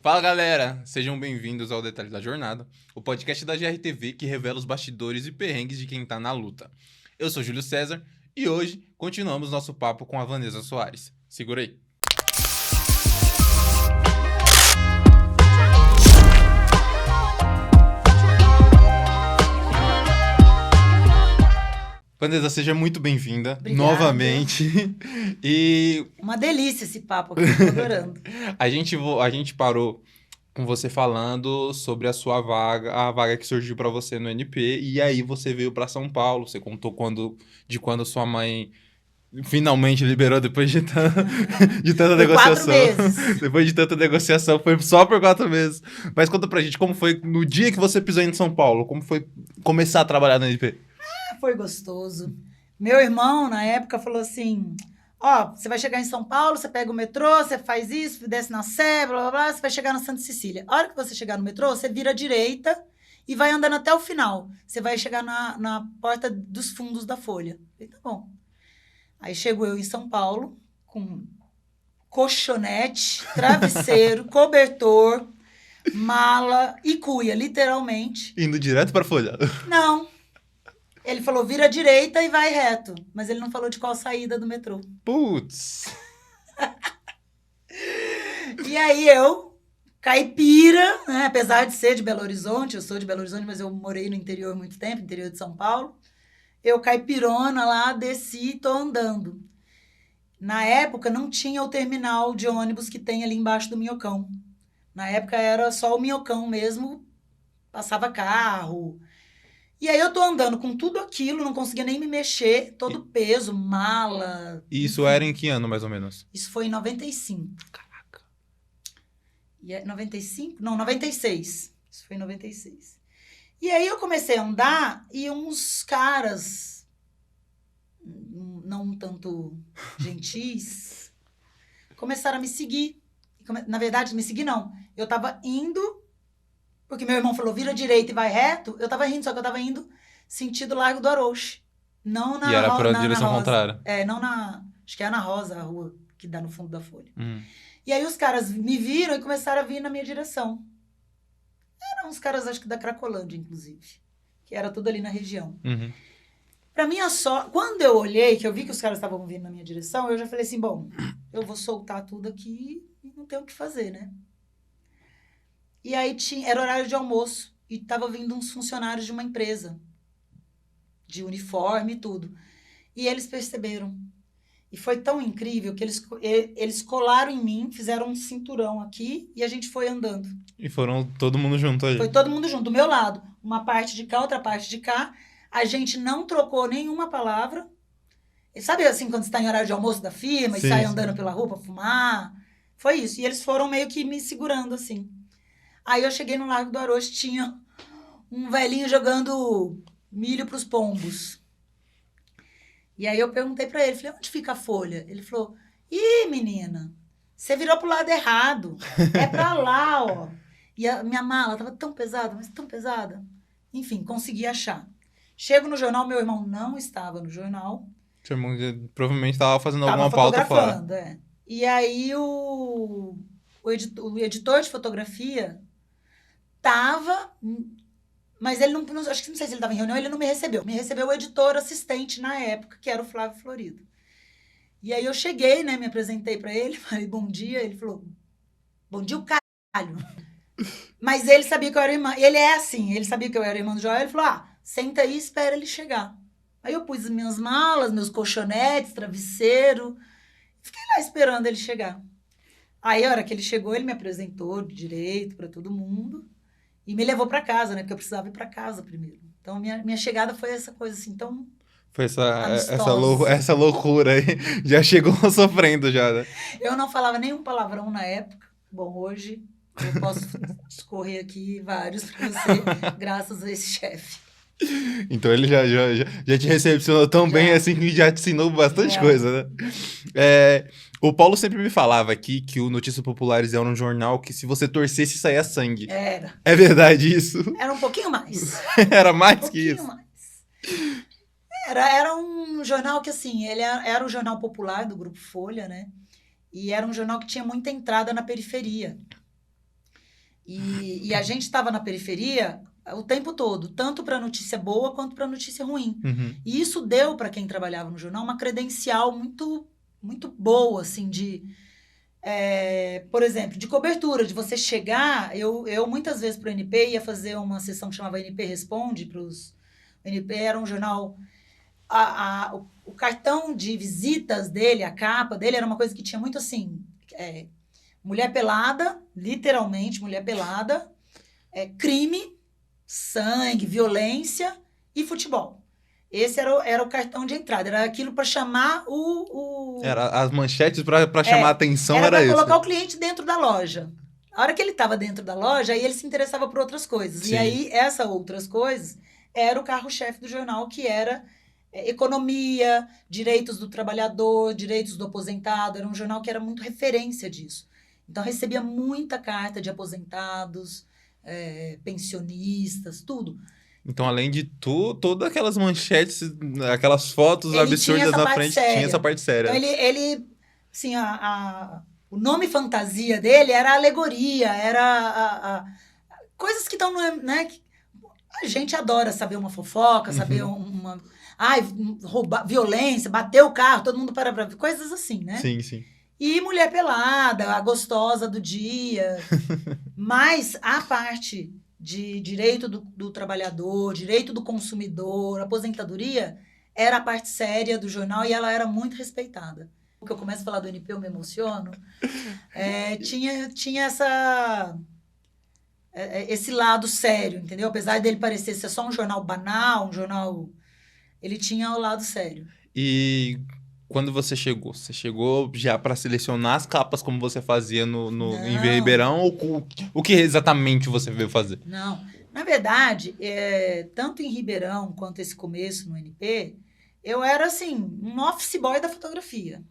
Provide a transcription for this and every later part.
Fala galera, sejam bem-vindos ao Detalhe da Jornada, o podcast da GRTV que revela os bastidores e perrengues de quem tá na luta. Eu sou Júlio César e hoje continuamos nosso papo com a Vanessa Soares. Segura aí. Vanessa, seja muito bem-vinda novamente. E uma delícia esse papo aqui, tô adorando. a gente parou com você falando sobre a sua vaga, a vaga que surgiu para você no NP, e aí você veio para São Paulo. Você contou quando sua mãe finalmente liberou depois de tanta negociação. 4 meses. Depois de tanta negociação, foi só por 4 meses. Mas conta pra gente como foi no dia que você pisou em São Paulo, como foi começar a trabalhar no NP? Foi gostoso. Meu irmão, na época, falou assim, você vai chegar em São Paulo, você pega o metrô, você faz isso, desce na Sé, blá, blá, blá, você vai chegar na Santa Cecília. A hora que você chegar no metrô, você vira à direita e vai andando até o final. Você vai chegar na porta dos fundos da Folha. Eu falei, tá bom. Aí chego eu em São Paulo, com colchonete, travesseiro, cobertor, mala e cuia, literalmente. Indo direto pra Folha? Não. Ele falou, vira à direita e vai reto. Mas ele não falou de qual saída do metrô. Putz! E aí eu, caipira, né? Apesar de ser de Belo Horizonte, eu sou de Belo Horizonte, mas eu morei no interior muito tempo, interior de São Paulo. Eu, caipirona lá, desci e tô andando. Na época, não tinha o terminal de ônibus que tem ali embaixo do Minhocão. Na época, era só o Minhocão mesmo, passava carro. E aí, eu tô andando com tudo aquilo, não conseguia nem me mexer, todo peso, mala. E isso enfim. era em que ano, mais ou menos? Isso foi em 95. Caraca. E é 95? Não, 96. Isso foi em 96. E aí, eu comecei a andar e uns caras, não um tanto gentis, começaram a me seguir. Na verdade, me seguir não. Eu tava indo, porque meu irmão falou, vira à direita e vai reto. Eu tava indo, só que eu tava indo sentido Largo do Arouche. Não na E era pra na direção Rosa. contrária. Não na... Acho que é na Rosa, a rua que dá no fundo da Folha. E aí os caras me viram e começaram a vir na minha direção. Eram uns caras, acho que da Cracolândia, inclusive. Que era tudo ali na região. Pra minha sorte, quando eu olhei, que eu vi que os caras estavam vindo na minha direção, eu já falei assim, bom, eu vou soltar tudo aqui e não tenho o que fazer, né? E aí era horário de almoço e tava vindo uns funcionários de uma empresa, de uniforme e tudo. E eles perceberam. E foi tão incrível que eles colaram em mim, fizeram um cinturão aqui e a gente foi andando. E foram todo mundo junto aí. Foi todo mundo junto, do meu lado. Uma parte de cá, outra parte de cá. A gente não trocou nenhuma palavra. E sabe assim, quando você está em horário de almoço da firma Sim, e sai sim. andando pela rua pra fumar? Foi isso. E eles foram meio que me segurando, assim. Aí eu cheguei no Largo do Arouche, tinha um velhinho jogando milho pros pombos. E aí eu perguntei pra ele, falei, onde fica a Folha? Ele falou, ih, menina, você virou pro lado errado. É pra lá, ó. E a minha mala tava tão pesada, mas tão pesada. Enfim, consegui achar. Chego no jornal, meu irmão não estava no jornal. Seu irmão provavelmente estava fazendo Tava alguma pauta fora. fotografando, E aí o editor de fotografia tava, mas ele não sei se ele estava em reunião, ele não me recebeu. Me recebeu o editor assistente na época, que era o Flávio Florido. E aí eu cheguei, né, me apresentei para ele, falei bom dia, ele falou, bom dia o caralho. Mas ele sabia que eu era irmã, ele é assim, ele sabia que eu era irmã do Joel, ele falou, senta aí e espera ele chegar. Aí eu pus as minhas malas, meus colchonetes, travesseiro, fiquei lá esperando ele chegar. Aí a hora que ele chegou, ele me apresentou de direito para todo mundo e me levou para casa, né, porque eu precisava ir para casa primeiro. Então minha chegada foi essa coisa assim, tão Foi essa amistosa. loucura aí. Já chegou sofrendo já, né? Eu não falava nenhum palavrão na época. Bom, hoje eu posso discorrer aqui vários para você, graças a esse chefe. Então ele já te recepcionou tão bem assim que já te ensinou bastante coisa, né? O Paulo sempre me falava aqui que o Notícias Populares era um jornal que se você torcesse saía sangue. Era. É verdade isso? Era um pouquinho mais. Era mais que isso? Mais. Era um jornal que, assim, ele era o jornal popular do Grupo Folha, né? E era um jornal que tinha muita entrada na periferia. E a gente estava na periferia o tempo todo, tanto para notícia boa quanto para notícia ruim. Uhum. E isso deu para quem trabalhava no jornal uma credencial muito, muito boa, assim, por exemplo, de cobertura, de você chegar. Eu muitas vezes para o NP ia fazer uma sessão que chamava NP Responde para os. O NP era um jornal. O cartão de visitas dele, a capa dele, era uma coisa que tinha muito assim. Mulher pelada, literalmente mulher pelada, crime, sangue, violência e futebol. Esse era o cartão de entrada, era aquilo para chamar Era as manchetes para chamar a atenção, era para isso. colocar o cliente dentro da loja. A hora que ele estava dentro da loja, aí ele se interessava por outras coisas. Sim. E aí, essas outras coisas, era o carro-chefe do jornal, que era economia, direitos do trabalhador, direitos do aposentado. Era um jornal que era muito referência disso. Então, recebia muita carta de aposentados, pensionistas, tudo. Então, além de tudo, todas aquelas manchetes, aquelas fotos absurdas na frente, tinha essa parte séria. Então, ele assim, o nome fantasia dele era alegoria, era coisas que estão, né? A gente adora saber uma fofoca, saber uma... roubar, violência, bater o carro, todo mundo para ver, coisas assim, né? Sim, sim. E mulher pelada, a gostosa do dia. Mas a parte de direito do trabalhador, direito do consumidor, aposentadoria, era a parte séria do jornal e ela era muito respeitada. Porque eu começo a falar do NP, eu me emociono. Tinha esse lado sério, entendeu? Apesar dele parecer ser só um jornal banal, um jornal... Ele tinha o lado sério. E quando você chegou já para selecionar as capas como você fazia em Ribeirão? Ou o que exatamente você veio fazer? Não. Na verdade, tanto em Ribeirão quanto esse começo no NP, eu era, assim, um office boy da fotografia.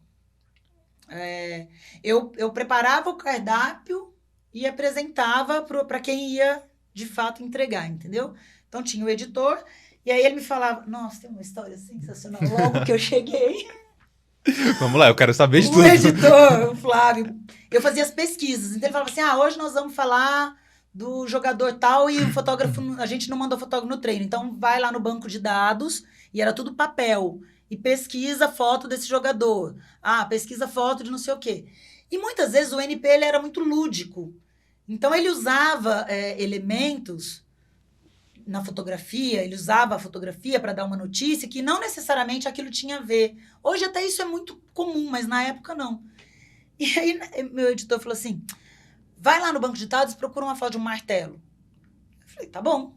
Eu preparava o cardápio e apresentava para quem ia, de fato, entregar, entendeu? Então, tinha o editor, e aí ele me falava... Nossa, tem uma história sensacional. Logo que eu cheguei... Vamos lá, eu quero saber de tudo. O editor, o Flávio, eu fazia as pesquisas. Então, ele falava assim, hoje nós vamos falar do jogador tal e o fotógrafo... A gente não mandou fotógrafo no treino. Então, vai lá no banco de dados, e era tudo papel. E pesquisa foto desse jogador. Pesquisa foto de não sei o quê. E muitas vezes o NP ele era muito lúdico. Então, ele usava elementos na fotografia, ele usava a fotografia para dar uma notícia que não necessariamente aquilo tinha a ver. Hoje até isso é muito comum, mas na época não. E aí meu editor falou assim, vai lá no banco de dados e procura uma foto de um martelo. Eu falei, tá bom.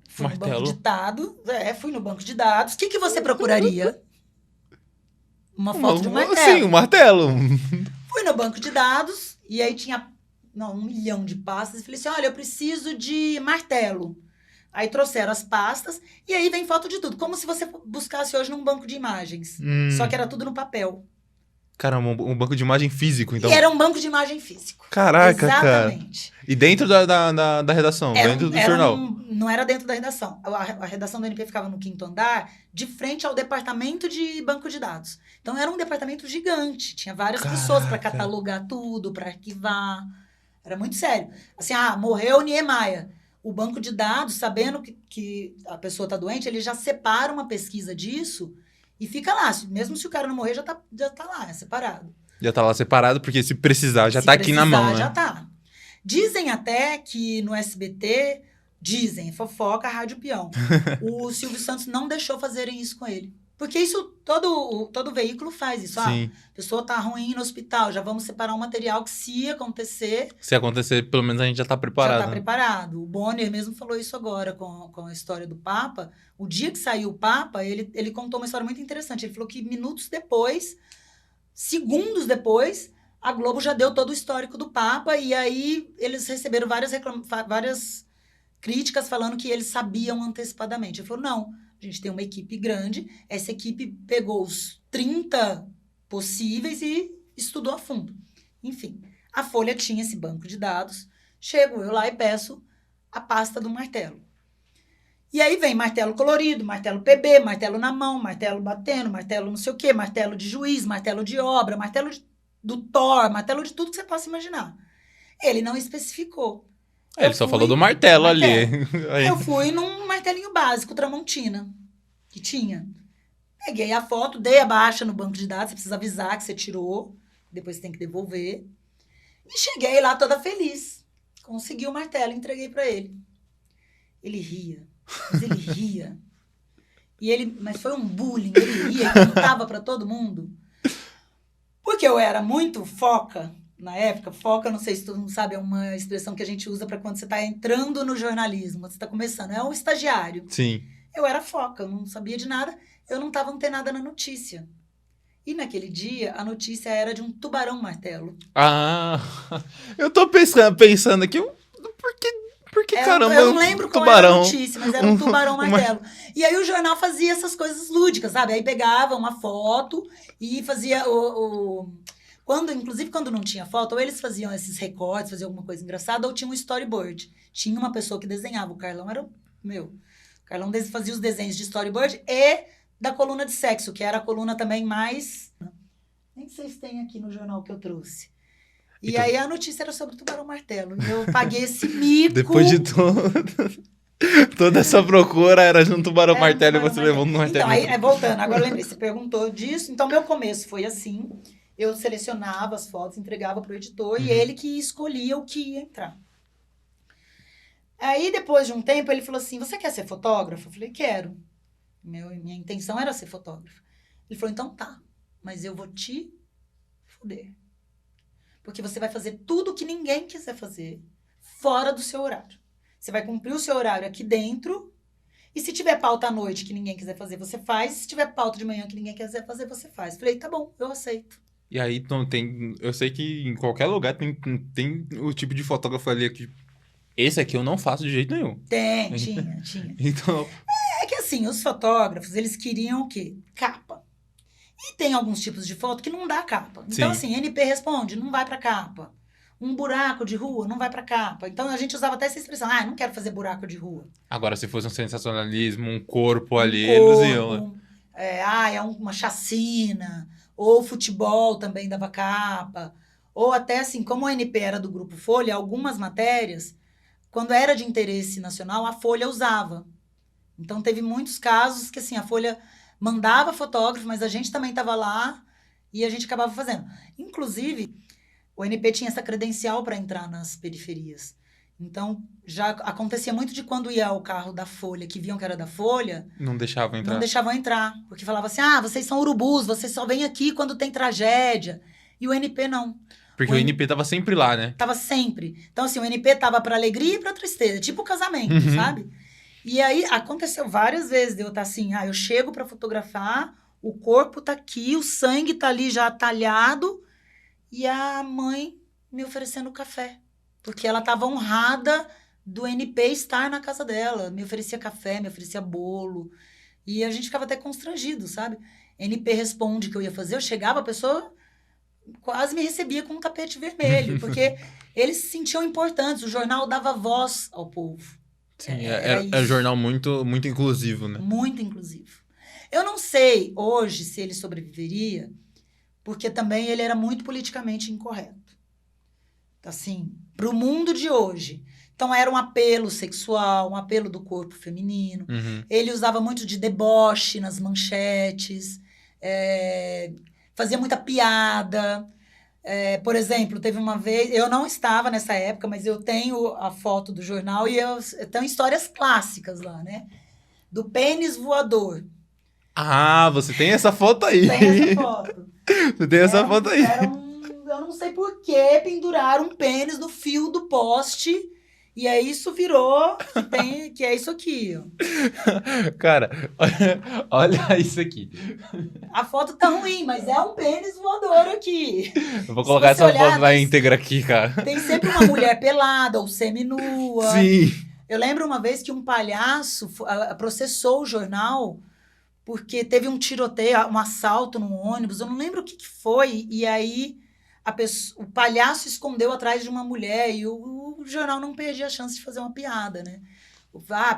Fui no banco de dados. Fui no banco de dados. O que você procuraria? Uma foto de um martelo. Sim, um martelo. Fui no banco de dados e aí tinha 1 milhão de pastas. E falei assim, olha, eu preciso de martelo. Aí trouxeram as pastas e aí vem foto de tudo. Como se você buscasse hoje num banco de imagens. Só que era tudo no papel. Caramba, um banco de imagem físico, então. E era um banco de imagem físico. Caraca, exatamente. Cara. E dentro da redação, dentro do jornal? Não era dentro da redação. A redação do NP ficava no 5º andar, de frente ao departamento de banco de dados. Então, era um departamento gigante. Tinha várias pessoas para catalogar tudo, para arquivar. Era muito sério. Assim, morreu Niemeyer. O banco de dados, sabendo que a pessoa está doente, ele já separa uma pesquisa disso e fica lá. Mesmo se o cara não morrer, já tá lá, é separado. Já tá lá separado, porque se precisar, já tá aqui na mão, né? Já tá. Dizem até que no SBT, fofoca, rádio peão. O Silvio Santos não deixou fazerem isso com ele. Porque isso, todo veículo faz isso. Sim. A pessoa tá ruim no hospital, já vamos separar um material que se acontecer... Se acontecer, pelo menos a gente já tá preparado. Já tá preparado. O Bonner mesmo falou isso agora com a história do Papa. O dia que saiu o Papa, ele contou uma história muito interessante. Ele falou que minutos depois, segundos depois, a Globo já deu todo o histórico do Papa e aí eles receberam várias críticas falando que eles sabiam antecipadamente. Ele falou, não... A gente tem uma equipe grande, essa equipe pegou os 30 possíveis e estudou a fundo. Enfim, a Folha tinha esse banco de dados, chego eu lá e peço a pasta do martelo. E aí vem martelo colorido, martelo PB, martelo na mão, martelo batendo, martelo não sei o quê, martelo de juiz, martelo de obra, martelo do Thor, martelo de tudo que você possa imaginar. Ele não especificou. Ele só falou do martelo ali. Aí. Eu fui num martelinho básico, Tramontina, que tinha. Peguei a foto, dei a baixa no banco de dados, você precisa avisar que você tirou, depois você tem que devolver. E cheguei lá toda feliz. Consegui o martelo, entreguei pra ele. Ele ria, mas ele ria. Mas foi um bullying, ele ria, ele contava pra todo mundo. Porque eu era muito foca, na época. Foca, não sei se tu não sabe, é uma expressão que a gente usa pra quando você tá entrando no jornalismo, você tá começando, é um estagiário. Sim. Eu era foca, eu não sabia de nada, eu não estava antenada na notícia. E naquele dia, a notícia era de um tubarão-martelo. Ah, eu tô pensando aqui, por que caramba, eu não lembro um qual era a tubarão? notícia, mas era um tubarão-martelo. E aí o jornal fazia essas coisas lúdicas, sabe? Aí pegava uma foto e fazia inclusive quando não tinha foto, ou eles faziam esses recortes, faziam alguma coisa engraçada, ou tinha um storyboard. Tinha uma pessoa que desenhava, o Carlão era o Carlão fazia os desenhos de storyboard e da coluna de sexo, que era a coluna também mais... Nem sei se tem aqui no jornal que eu trouxe. E aí a notícia era sobre o tubarão-martelo. E eu paguei esse mico. Depois de toda essa procura, era de um tubarão-martelo e você levou no martelo. Então, aí, voltando, agora lembrei, você perguntou disso. Então, meu começo foi assim. Eu selecionava as fotos, entregava pro editor e ele que escolhia o que ia entrar. Aí, depois de um tempo, ele falou assim, você quer ser fotógrafo? Eu falei, quero. Minha intenção era ser fotógrafo. Ele falou, então tá, mas eu vou te fuder. Porque você vai fazer tudo que ninguém quiser fazer fora do seu horário. Você vai cumprir o seu horário aqui dentro e se tiver pauta à noite que ninguém quiser fazer, você faz. Se tiver pauta de manhã que ninguém quiser fazer, você faz. Eu falei, tá bom, eu aceito. E aí, então, eu sei que em qualquer lugar tem o tipo de fotógrafo ali que... Esse aqui eu não faço de jeito nenhum. Tinha. Então... É que assim, os fotógrafos, eles queriam o quê? Capa. E tem alguns tipos de foto que não dá capa. Então, assim, NP responde, não vai pra capa. Um buraco de rua, não vai pra capa. Então, a gente usava até essa expressão, não quero fazer buraco de rua. Agora, se fosse um sensacionalismo, um corpo ali, eles iam... Uma chacina, ou futebol também dava capa. Ou até, assim, como o NP era do Grupo Folha, algumas matérias, quando era de interesse nacional, a Folha usava. Então, teve muitos casos que, assim, a Folha mandava fotógrafo, mas a gente também estava lá e a gente acabava fazendo. Inclusive, o NP tinha essa credencial para entrar nas periferias. Então, já acontecia muito de quando ia o carro da Folha, que viam que era da Folha... Não deixavam entrar. Não deixavam entrar. Porque falava assim, vocês são urubus, vocês só vêm aqui quando tem tragédia. E o NP não. Porque o NP tava sempre lá, né? Tava sempre. Então, assim, o NP tava para alegria e para tristeza. Tipo casamento, sabe? E aí, aconteceu várias vezes de eu estar assim, eu chego para fotografar, o corpo tá aqui, o sangue tá ali já talhado, e a mãe me oferecendo café. Porque ela tava honrada do NP estar na casa dela. Me oferecia café, me oferecia bolo. E a gente ficava até constrangido, sabe? NP responde que eu ia fazer, eu chegava, a pessoa quase me recebia com um tapete vermelho, porque eles se sentiam importantes, o jornal dava voz ao povo. Sim, é um jornal muito, muito inclusivo, né? Muito inclusivo. Eu não sei hoje se ele sobreviveria, porque também ele era muito politicamente incorreto. Assim, para o mundo de hoje. Então, era um apelo sexual, um apelo do corpo feminino. Ele usava muito de deboche nas manchetes, fazia muita piada. Por exemplo, teve uma vez... Eu não estava nessa época, mas eu tenho a foto do jornal e eu tenho histórias clássicas lá, né? Do pênis voador. Você tem essa foto aí. Tem essa foto. Você tem essa foto aí. Eu não sei por que penduraram um pênis no fio do poste... E aí isso virou, que é isso aqui, ó. Cara, olha isso aqui. A foto tá ruim, mas é um pênis voador aqui. Eu vou colocar essa foto na íntegra aqui, cara. Tem sempre uma mulher pelada ou seminua. Sim. Eu lembro uma vez que um palhaço processou o jornal porque teve um tiroteio, um assalto no ônibus. Eu não lembro o que foi. E aí... o palhaço escondeu atrás de uma mulher e o jornal não perdia a chance de fazer uma piada, né?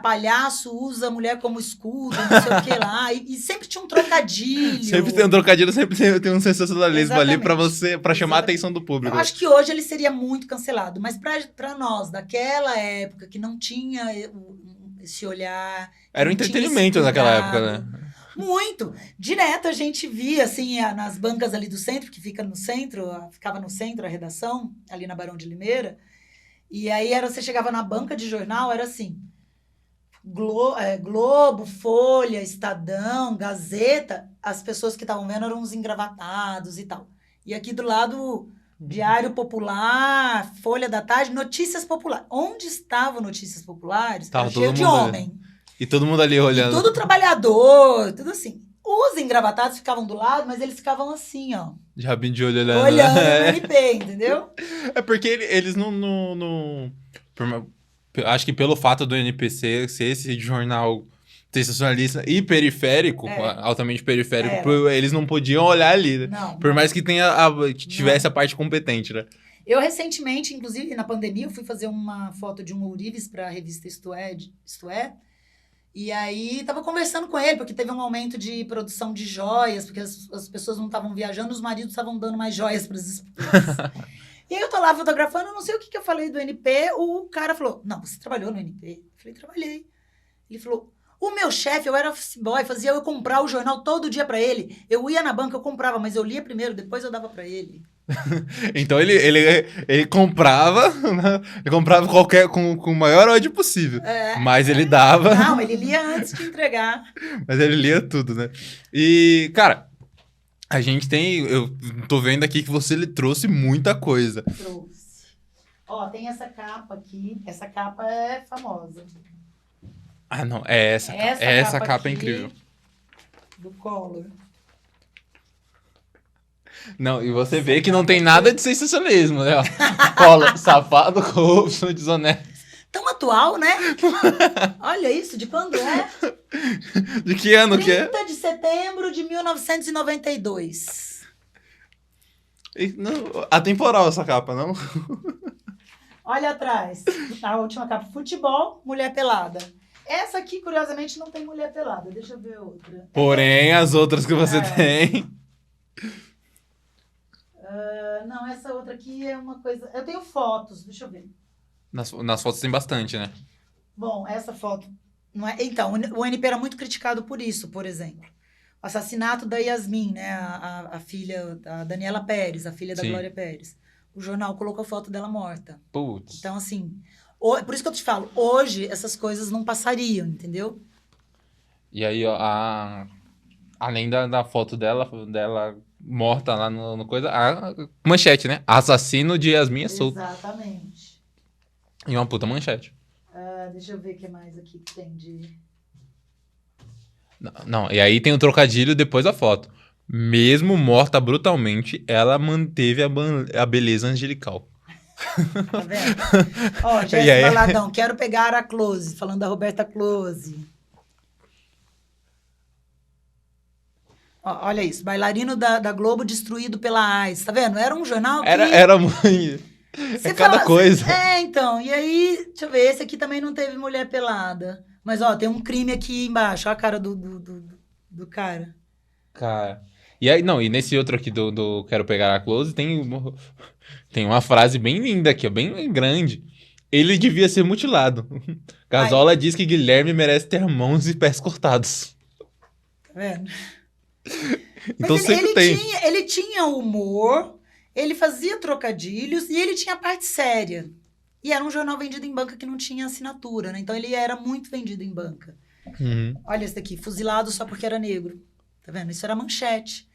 Palhaço usa a mulher como escudo, não sei o que lá. E sempre tinha um trocadilho. Sempre tem um trocadilho, sempre tem um sensacionalismo ali pra Exatamente. você, pra chamar a Exatamente. atenção do público. Eu acho que hoje ele seria muito cancelado, mas pra nós, daquela época, que não tinha esse olhar... que Era um não tinha esse entretenimento naquela cuidado, época, né? Muito. Direto a gente via, assim, nas bancas ali do centro, que fica no centro, ficava no centro a redação, ali na Barão de Limeira. E aí você chegava na banca de jornal, era assim, Globo, Folha, Estadão, Gazeta, as pessoas que estavam vendo eram uns engravatados e tal. E aqui do lado, Diário Popular, Folha da Tarde, Notícias Populares. Onde estavam Notícias Populares? Tava Era todo cheio de mundo homem. E todo mundo ali E olhando. tudo trabalhador, tudo assim. Os engravatados ficavam do lado, mas eles ficavam assim, ó. De rabinho de olho olhando. Olhando no NP, entendeu? É porque eles acho que pelo fato do NPC ser esse jornal sensacionalista e periférico, altamente periférico, eles não podiam olhar ali, né? Não. Por mais que que tivesse a parte competente, né? Eu recentemente, inclusive na pandemia, eu fui fazer uma foto de um ourives para a revista Isto É. E aí tava conversando com ele, porque teve um aumento de produção de joias, porque as pessoas não estavam viajando, os maridos estavam dando mais joias para as esposas. E aí eu tô lá fotografando, eu não sei o que eu falei do NP, o cara falou, não, você trabalhou no NP? Eu falei, trabalhei. Ele falou, o meu chefe, eu era office boy, fazia eu comprar o jornal todo dia para ele. Eu ia na banca, eu comprava, mas eu lia primeiro, depois eu dava para ele. Então ele comprava, né? Ele comprava qualquer com o maior ódio possível. Mas ele dava. Não, ele lia antes de entregar. Mas ele lia tudo, né? E, cara, a gente tem. Eu tô vendo aqui que você lhe trouxe muita coisa. Trouxe. Ó, tem essa capa aqui. Essa capa é famosa. Ah, não. É essa capa é incrível. Do Collor. Não, e você vê que não tem nada de sensacionalismo, né? Collor, safado, corrupto, desonesto. Tão atual, né? Olha isso, de quando é? De que ano que é? 30 de setembro de 1992. Atemporal essa capa, não? Olha atrás. A última capa. Futebol, mulher pelada. Essa aqui, curiosamente, não tem mulher pelada. Deixa eu ver outra. Porém, as outras que você tem... Não, essa outra aqui é uma coisa... Eu tenho fotos, deixa eu ver. Nas fotos tem bastante, né? Bom, essa foto... Não é... Então, o NP era muito criticado por isso, por exemplo. O assassinato da Yasmin, né? A filha da Daniela Pérez, a filha da Glória Pérez. O jornal colocou a foto dela morta. Putz. Então, assim... Por isso que eu te falo, hoje essas coisas não passariam, entendeu? E aí, ó, além da foto dela morta lá no coisa, a manchete, né? Assassino de Yasmin é solto. Exatamente. E uma puta manchete. Deixa eu ver o que mais aqui que tem de... Não, e aí tem o trocadilho depois da foto. Mesmo morta brutalmente, ela manteve a beleza angelical. Tá vendo? Ó, Jéssica Valadão, quero pegar a Close, falando da Roberta Close. Ó, olha isso, bailarino da Globo destruído pela AIDS, tá vendo? Era um jornal que... Era muito... cada coisa. Então, e aí, deixa eu ver, esse aqui também não teve mulher pelada. Mas, ó, tem um crime aqui embaixo, ó a cara do cara. Cara... E aí, não, e nesse outro aqui do Quero Pegar a Close, tem uma frase bem linda aqui, ó, bem grande. Ele devia ser mutilado. Casola diz que Guilherme merece ter mãos e pés cortados. Tá vendo? Então mas sempre tem. Ele tinha humor, ele fazia trocadilhos e ele tinha parte séria. E era um jornal vendido em banca que não tinha assinatura, né? Então ele era muito vendido em banca. Uhum. Olha esse daqui, fuzilado só porque era negro. Tá vendo? Isso era manchete.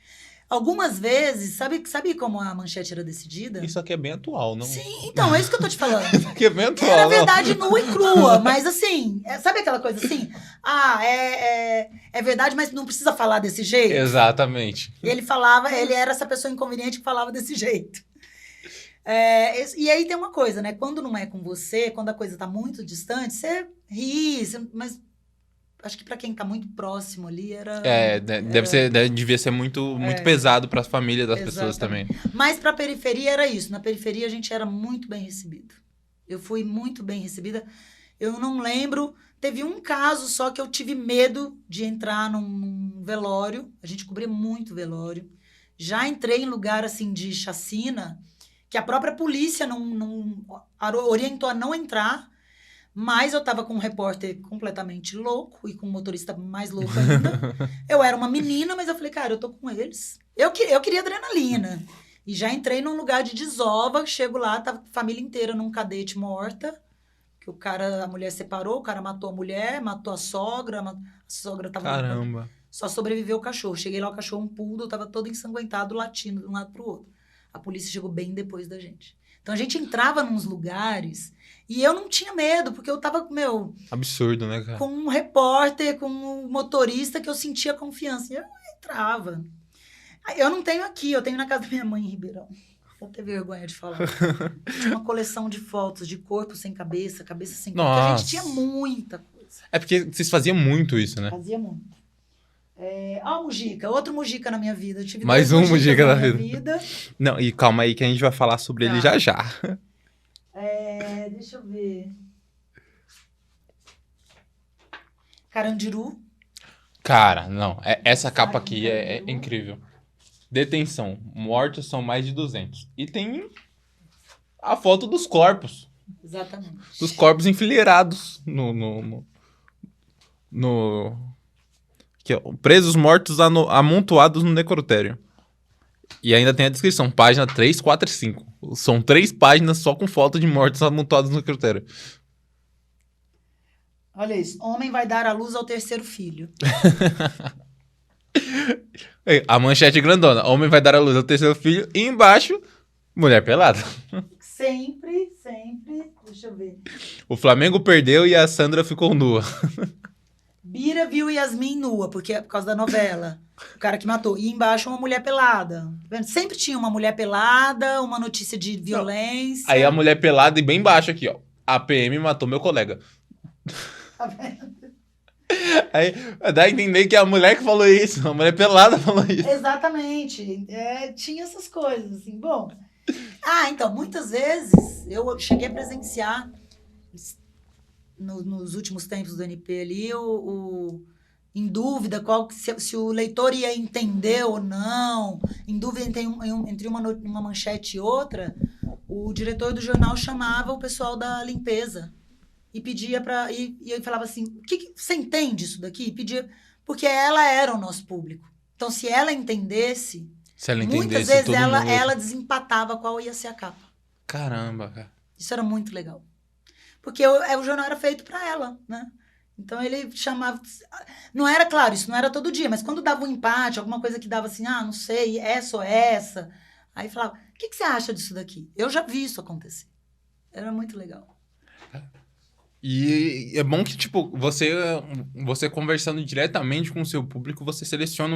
Algumas vezes, sabe como a manchete era decidida? Isso aqui é bem atual, não? Sim, então, é isso que eu tô te falando. Isso aqui é bem atual. Era verdade nua e crua, mas assim, sabe aquela coisa assim? É verdade, mas não precisa falar desse jeito? Exatamente. E ele era essa pessoa inconveniente que falava desse jeito. E aí tem uma coisa, né? Quando não é com você, quando a coisa tá muito distante, você ri, mas... Acho que para quem tá muito próximo ali era... devia ser muito pesado para as famílias das pessoas também. Mas para a periferia era isso. Na periferia a gente era muito bem recebido. Eu fui muito bem recebida. Eu não lembro. Teve um caso só que eu tive medo de entrar num velório. A gente cobria muito velório. Já entrei em lugar assim de chacina, que a própria polícia não orientou a não entrar, mas eu estava com um repórter completamente louco e com um motorista mais louco ainda. Eu era uma menina, mas eu falei, cara, eu tô com eles. Eu queria adrenalina. E já entrei num lugar de desova, chego lá, tava a família inteira num cadete morta, que a mulher separou, o cara matou a mulher, matou a sogra tava... Caramba. Só sobreviveu o cachorro. Cheguei lá, o cachorro, um poodle, tava todo ensanguentado, latindo de um lado pro outro. A polícia chegou bem depois da gente. Então, a gente entrava nos lugares e eu não tinha medo, porque eu tava, Absurdo, né, cara? com um repórter, com um motorista que eu sentia confiança. E eu entrava. Eu não tenho aqui, eu tenho na casa da minha mãe em Ribeirão. Vou ter vergonha de falar. Tinha uma coleção de fotos de corpo sem cabeça, cabeça sem corpo. Porque a gente tinha muita coisa. É porque vocês faziam muito isso, né? Fazia muito. Ó, Mujica, outro Mujica na minha vida. Eu tive Mais dois um Mujica Mujicas na minha vida. Não, e calma aí que a gente vai falar sobre ele já já. Deixa eu ver. Carandiru. Cara, não. Essa capa aqui é incrível. Detenção. Mortos são mais de 200. E tem a foto dos corpos. Exatamente. Dos corpos enfileirados aqui, ó, presos mortos amontoados no necrotério. E ainda tem a descrição, página 3, 4 e 5. São 3 páginas só com foto de mortos amontoados no necrotério. Olha isso. Homem vai dar à luz ao terceiro filho. A manchete grandona. Homem vai dar à luz ao terceiro filho. E embaixo, mulher pelada. Sempre, sempre. Deixa eu ver. O Flamengo perdeu e a Sandra ficou nua. Bira viu Yasmin nua, porque é por causa da novela. O cara que matou. E embaixo uma mulher pelada. Tá vendo? Sempre tinha uma mulher pelada, uma notícia de violência. Aí a mulher pelada e bem embaixo aqui, ó. A PM matou meu colega. Tá vendo? Aí dá a entender que é a mulher que falou isso. A mulher pelada falou isso. Exatamente. Tinha essas coisas, assim. Bom. Então, muitas vezes eu cheguei a presenciar nos últimos tempos do NP ali, em dúvida se o leitor ia entender ou não, em dúvida entre uma manchete e outra, o diretor do jornal chamava o pessoal da limpeza e pedia e eu falava assim, você entende isso daqui? E pedia, porque ela era o nosso público. Então, se ela entendesse, muitas vezes ela desempatava qual ia ser a capa. Caramba, cara. Isso era muito legal. Porque o jornal era feito para ela, né? Então ele chamava... Não era, claro, isso não era todo dia, mas quando dava um empate, alguma coisa que dava assim, não sei, essa ou essa, aí falava, o que você acha disso daqui? Eu já vi isso acontecer. Era muito legal. E é bom que, tipo, você conversando diretamente com o seu público, você seleciona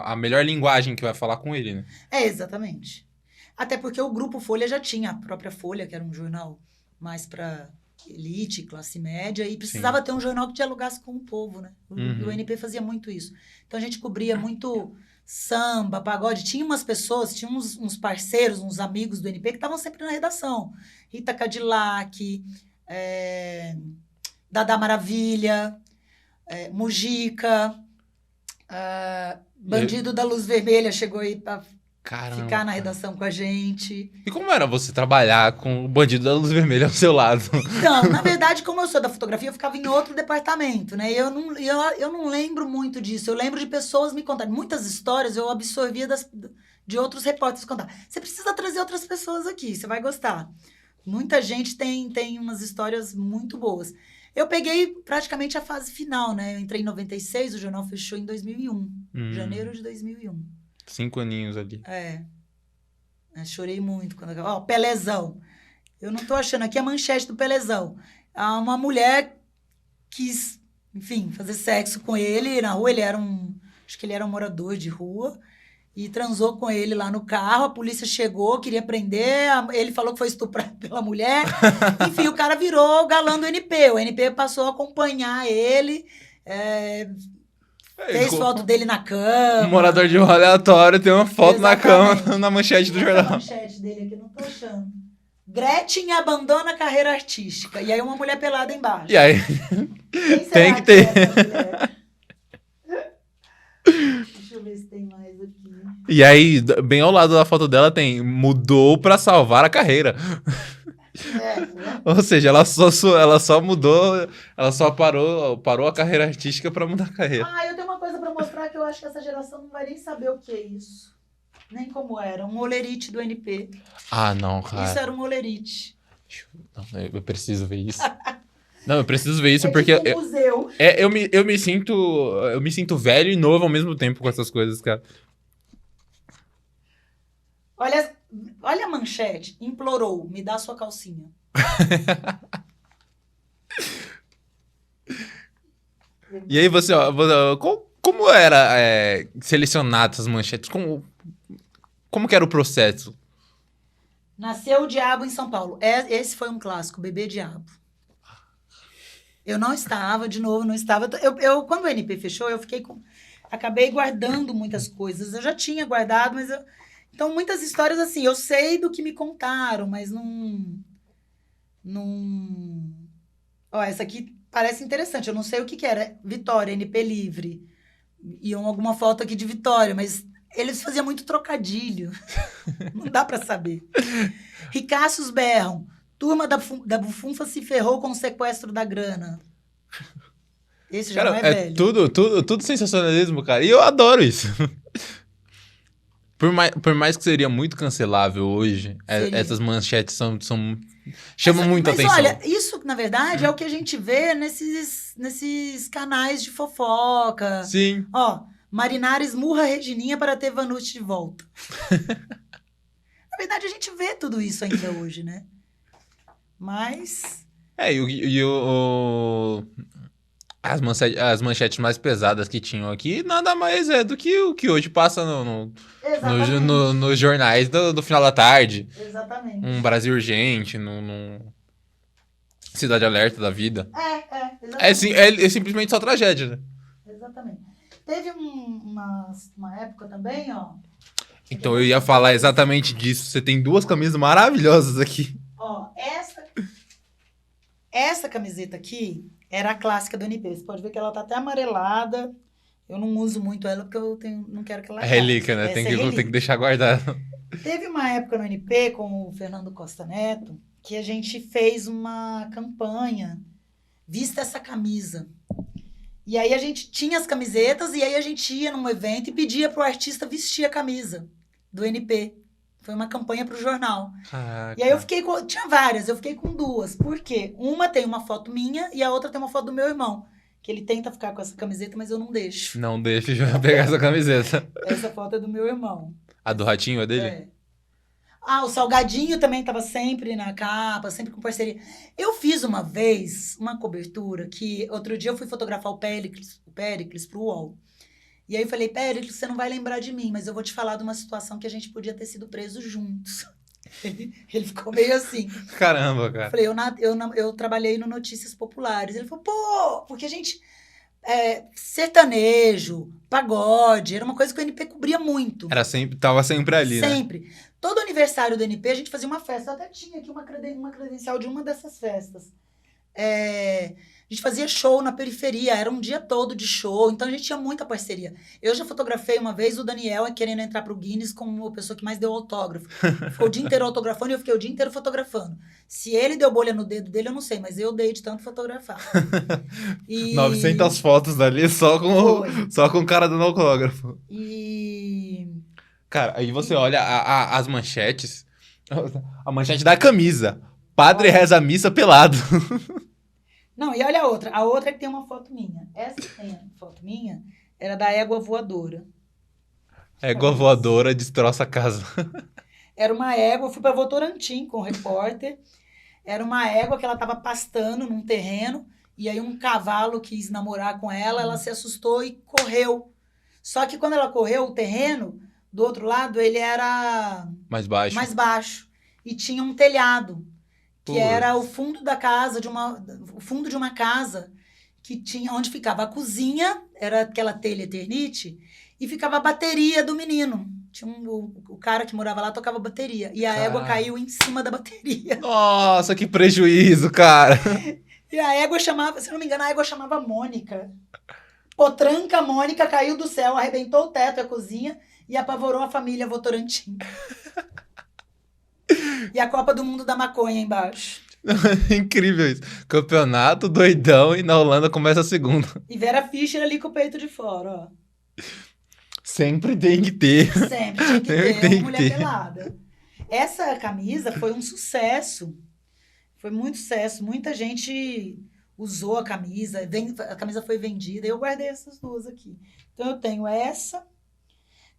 a melhor linguagem que vai falar com ele, né? Exatamente. Até porque o Grupo Folha já tinha a própria Folha, que era um jornal mais para elite, classe média, e precisava ter um jornal que dialogasse com o povo, né? O NP fazia muito isso. Então, a gente cobria muito samba, pagode. Tinha umas pessoas, tinha uns parceiros, uns amigos do NP que estavam sempre na redação. Rita Cadillac, Dada Maravilha, Mujica, Bandido da Luz Vermelha chegou aí para ficar na redação com a gente. E como era você trabalhar com o Bandido da Luz Vermelha ao seu lado? Então, na verdade, como eu sou da fotografia, eu ficava em outro departamento, né? Eu não lembro muito disso. Eu lembro de pessoas me contarem. Muitas histórias eu absorvia de outros repórteres contar. Você precisa trazer outras pessoas aqui, você vai gostar. Muita gente tem umas histórias muito boas. Eu peguei praticamente a fase final, né? Eu entrei em 96, o jornal fechou em 2001. Janeiro de 2001. 5 aninhos ali. Chorei muito quando acabou. Ó, Pelezão. Eu não tô achando aqui a manchete do Pelezão. Uma mulher quis, enfim, fazer sexo com ele na rua. Acho que ele era um morador de rua. E transou com ele lá no carro. A polícia chegou, queria prender. Ele falou que foi estuprado pela mulher. Enfim, o cara virou galã do NP. O NP passou a acompanhar ele. Fez foto dele na cama. Um morador de rua aleatório tem uma foto na cama, na manchete do jornal. A manchete dele aqui, eu não tô achando. Gretchen abandona a carreira artística. E aí uma mulher pelada embaixo. E aí, Quem será tem que ter. é essa mulher? Deixa eu ver se tem mais aqui. E aí, bem ao lado da foto dela tem mudou pra salvar a carreira. Né? Ou seja, ela só mudou, ela só parou a carreira artística pra mudar a carreira. Ah, eu tenho uma coisa pra mostrar que eu acho que essa geração não vai nem saber o que é isso. Nem como era. Um olerite do NP. Ah, não, Isso cara. era um olerite. Não, eu preciso ver isso. Não, eu preciso ver isso É porque tipo um museu. eu me sinto velho e novo ao mesmo tempo com essas coisas, cara. Olha a manchete. Implorou, me dá sua calcinha. E aí como era selecionar essas manchetes? Como que era o processo? Nasceu o Diabo em São Paulo. Esse foi um clássico, Bebê Diabo. Eu não estava, de novo, não estava. Quando o NP fechou, acabei guardando muitas coisas. Eu já tinha guardado, mas então, muitas histórias assim, eu sei do que me contaram, mas não. Ó, essa aqui parece interessante, eu não sei o que era. Vitória, NP Livre. E alguma foto aqui de Vitória, mas eles faziam muito trocadilho. Não dá pra saber. Ricaços berram. Turma da Bufunfa se ferrou com o sequestro da grana. Esse já não é velho. Tudo sensacionalismo, cara. E eu adoro isso. Por mais que seria muito cancelável hoje, essas manchetes chamam muita atenção. Mas olha, isso, na verdade, é o que a gente vê nesses canais de fofoca. Sim. Ó, Marinara esmurra Regininha para ter Vanucci de volta. Na verdade, a gente vê tudo isso ainda hoje, né? Mas... As manchetes mais pesadas que tinham aqui, nada mais é do que o que hoje passa nos jornais do final da tarde. Exatamente. Um Brasil Urgente, no Cidade Alerta da vida. Exatamente. É simplesmente só tragédia, né? Exatamente. Teve uma época também, ó. Então eu ia falar exatamente disso. Você tem duas camisas maravilhosas aqui. Ó, essa camiseta aqui era a clássica do NP. Você pode ver que ela tá até amarelada. Eu não uso muito ela porque não quero que ela... É relíquia, né? Tem que deixar guardada. Teve uma época no NP com o Fernando Costa Neto que a gente fez uma campanha Vista essa camisa. E aí a gente tinha as camisetas e aí a gente ia num evento e pedia pro artista vestir a camisa do NP. Foi uma campanha pro jornal. Caraca. E aí eu fiquei com... Tinha várias, eu fiquei com duas. Por quê? Uma tem uma foto minha e a outra tem uma foto do meu irmão. Que ele tenta ficar com essa camiseta, mas eu não deixo. Não deixa eu pegar essa camiseta. Essa foto é do meu irmão. A do ratinho é dele? É. Ah, o Salgadinho também estava sempre na capa, sempre com parceria. Eu fiz uma vez uma cobertura que... Outro dia eu fui fotografar o Péricles pro UOL. E aí eu falei, Péricles, você não vai lembrar de mim, mas eu vou te falar de uma situação que a gente podia ter sido presos juntos. Ele ficou meio assim. Caramba, cara. Eu falei, eu trabalhei no Notícias Populares. Ele falou, pô, porque a gente... sertanejo, pagode, era uma coisa que o NP cobria muito. Tava sempre ali, né? Sempre. Todo aniversário do NP, a gente fazia uma festa. Eu até tinha aqui uma credencial de uma dessas festas. A gente fazia show na periferia, era um dia todo de show, então a gente tinha muita parceria. Eu já fotografei uma vez o Daniel querendo entrar pro Guinness como a pessoa que mais deu autógrafo. Ficou o dia inteiro autografando e eu fiquei o dia inteiro fotografando. Se ele deu bolha no dedo dele, eu não sei, mas eu dei de tanto fotografar. 900 fotos dali só com o cara dando autógrafo. Cara, aí você olha as manchetes, a manchete da camisa. Padre reza a missa pelado. Não, e olha a outra. A outra é que tem uma foto minha. Essa que tem a foto minha era da égua voadora. Égua voadora destroça a casa. Era uma égua, eu fui pra Votorantim com o repórter. Era uma égua que ela tava pastando num terreno. E aí um cavalo quis namorar com ela, ela se assustou e correu. Só que quando ela correu, o terreno, do outro lado, ele era... Mais baixo. E tinha um telhado. Que era o fundo da casa, o fundo de uma casa que tinha, onde ficava a cozinha, era aquela telha Eternite, e ficava a bateria do menino. tinha o cara que morava lá tocava bateria. E a égua caiu em cima da bateria. Nossa, que prejuízo, cara. E a égua chamava, se não me engano, a égua chamava Mônica. Potranca Mônica caiu do céu, arrebentou o teto e a cozinha e apavorou a família Votorantim. E a Copa do Mundo da maconha embaixo. Incrível isso. Campeonato doidão e na Holanda começa a segunda. E Vera Fischer ali com o peito de fora, ó. Sempre tem que ter. Sempre tinha que Sempre ter tem uma que mulher ter. pelada. Essa camisa foi um sucesso. Foi muito sucesso. Muita gente usou a camisa. A camisa foi vendida. Eu guardei essas duas aqui. Então, eu tenho essa.